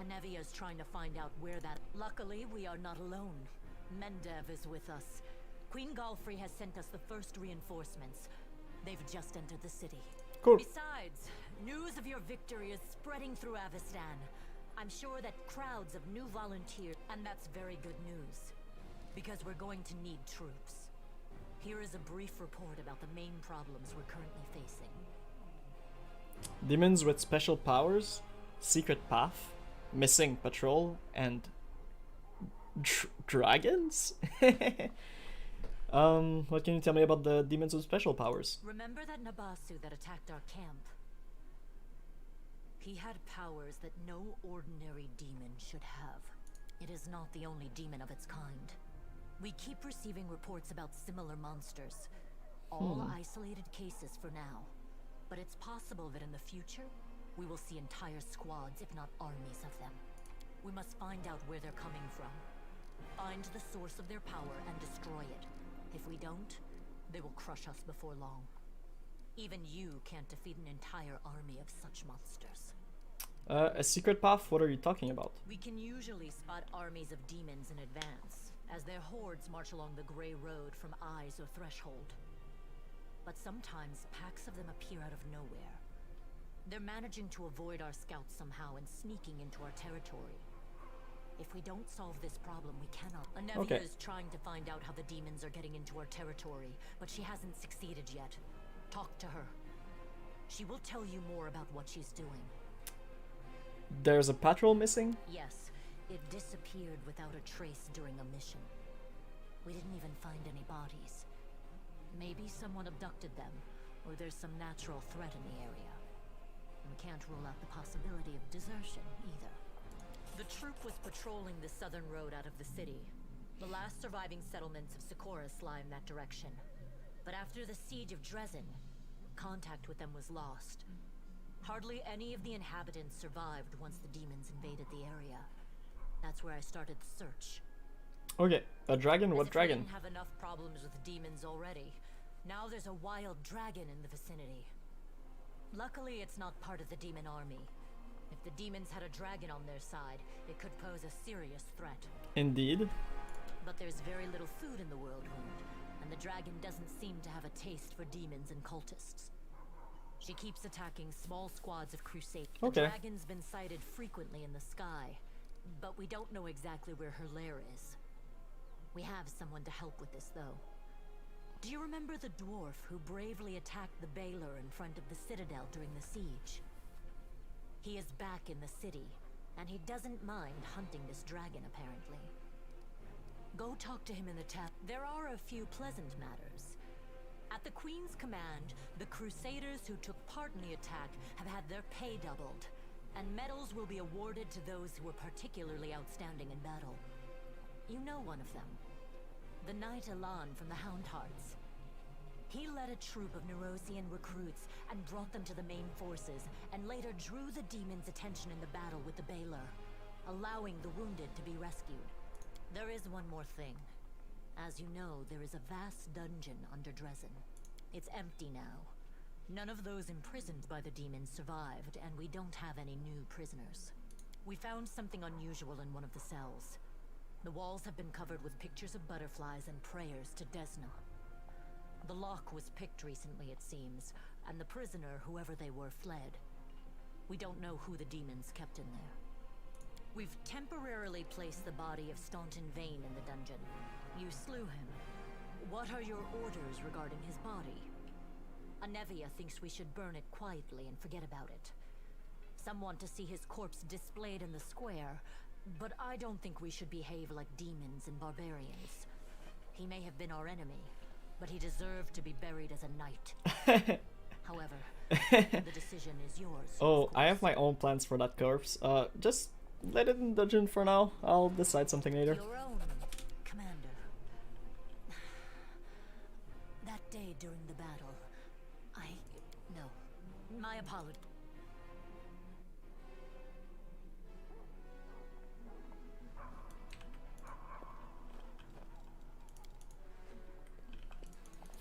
Anevia is trying to find out where that... Luckily, we are not alone. Mendev is with us. Queen Galfrey has sent us the first reinforcements. They've just entered the city. Cool. Besides, news of your victory is spreading through Avestan. I'm sure that crowds of new volunteers... And that's very good news. Because we're going to need troops. Here is a brief report about the main problems we're currently facing. Demons with special powers, secret path, missing patrol, and dragons? What can you tell me about the demons with special powers? Remember that Nabasu that attacked our camp? He had powers that no ordinary demon should have. It is not the only demon of its kind. We keep receiving reports about similar monsters. All isolated cases for now. But it's possible that in the future, we will see entire squads, if not armies of them. We must find out where they're coming from. Find the source of their power and destroy it. If we don't, they will crush us before long. Even you can't defeat an entire army of such monsters. A secret path? What are you talking about? We can usually spot armies of demons in advance, as their hordes march along the gray road from Eyes or Threshold. But sometimes packs of them appear out of nowhere. They're managing to avoid our scouts somehow and sneaking into our territory. If we don't solve this problem, we cannot. Anevia is trying to find out how the demons are getting into our territory, but she hasn't succeeded yet. Talk to her. She will tell you more about what she's doing. There's a patrol missing? Yes, it disappeared without a trace during a mission. We didn't even find any bodies. Maybe someone abducted them, or there's some natural threat in the area. We can't rule out the possibility of desertion, either. The troop was patrolling the southern road out of the city. The last surviving settlements of Sikoris lie in that direction. But after the siege of Drezen, contact with them was lost. Hardly any of the inhabitants survived once the demons invaded the area. That's where I started the search. Okay, a dragon? What dragon? We didn't have enough problems with demons already. Now there's a wild dragon in the vicinity. Luckily, it's not part of the demon army. If the demons had a dragon on their side, it could pose a serious threat. Indeed. But there's very little food in the Whirlwind, and the dragon doesn't seem to have a taste for demons and cultists. She keeps attacking small squads of crusade. Okay. The dragon's been sighted frequently in the sky, but we don't know exactly where her lair is. We have someone to help with this, though. Do you remember the dwarf who bravely attacked the Baylor in front of the Citadel during the siege? He is back in the city, and he doesn't mind hunting this dragon, apparently. Go talk to him in the tap. There are a few pleasant matters. At the Queen's command, the Crusaders who took part in the attack have had their pay doubled, and medals will be awarded to those who were particularly outstanding in battle. You know one of them. The Knight Elan from the Houndhearts. He led a troop of Nerosian recruits and brought them to the main forces, and later drew the demons' attention in the battle with the Baylor, allowing the wounded to be rescued. There is one more thing. As you know, there is a vast dungeon under Drezen. It's empty now. None of those imprisoned by the demons survived, and we don't have any new prisoners. We found something unusual in one of the cells. The walls have been covered with pictures of butterflies and prayers to Desna. The lock was picked recently, it seems, and the prisoner, whoever they were, fled. We don't know who the demons kept in there. We've temporarily placed the body of Staunton Vane in the dungeon. You slew him. What are your orders regarding his body? Anevia thinks we should burn it quietly and forget about it. Some want to see his corpse displayed in the square, but I don't think we should behave like demons and barbarians. He may have been our enemy, but he deserved to be buried as a knight. However, the decision is yours. Oh, I have my own plans for that corpse. Just let it in the dungeon for now. I'll decide something later. Your own, Commander. That day during the battle, No. My apologies.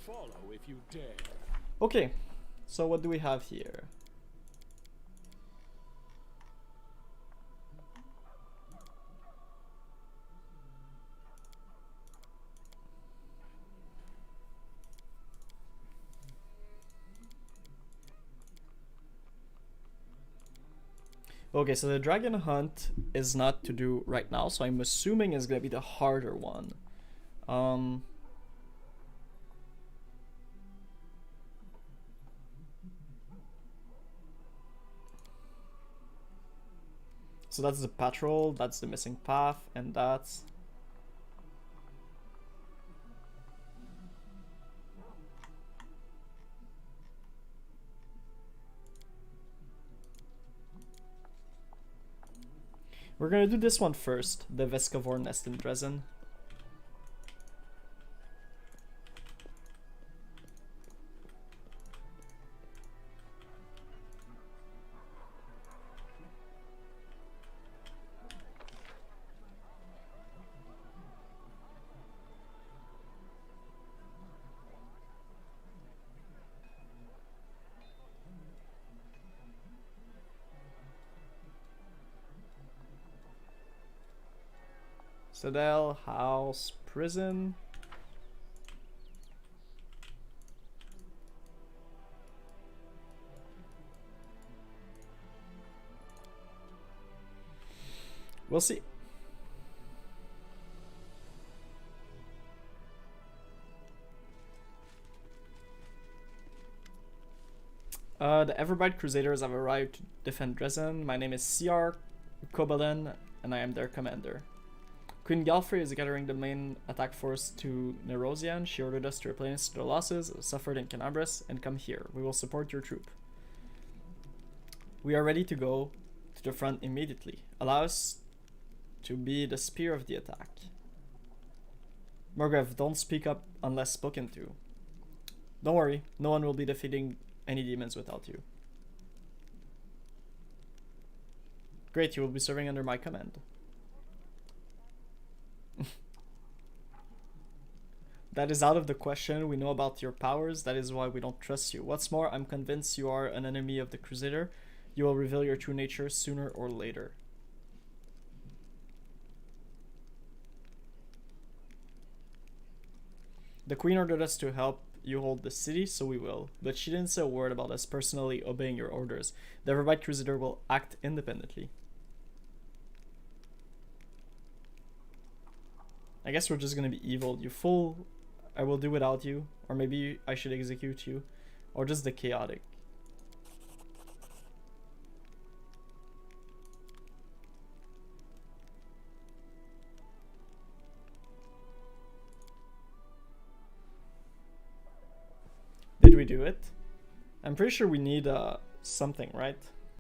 Follow if you dare. Okay, so what do we have here? Okay, so the dragon hunt is not to do right now, so I'm assuming it's gonna be the harder one. So that's the patrol, that's the missing path, and that's... We're gonna do this one first, the Vescavor nest in Drezen. Citadel, house, prison. We'll see. The Everbright Crusaders have arrived to defend Drezen. My name is CR Kobalin, and I am their commander. Queen Galfrey is gathering the main attack force to Nerosian. She ordered us to replenish the losses suffered in Canabras and come here. We will support your troop. We are ready to go to the front immediately. Allow us to be the spear of the attack. Morgrave, don't speak up unless spoken to. Don't worry, no one will be defeating any demons without you. Great, you will be serving under my command. That is out of the question. We know about your powers. That is why we don't trust you. What's more, I'm convinced you are an enemy of the Crusader. You will reveal your true nature sooner or later. The Queen ordered us to help you hold the city, so we will. But she didn't say a word about us personally obeying your orders. The Everbright Crusader will act independently. I guess we're just gonna be evil. You fool. I will do without you. Or maybe I should execute you. Or just the chaotic. Did we do it? I'm pretty sure we need something, right?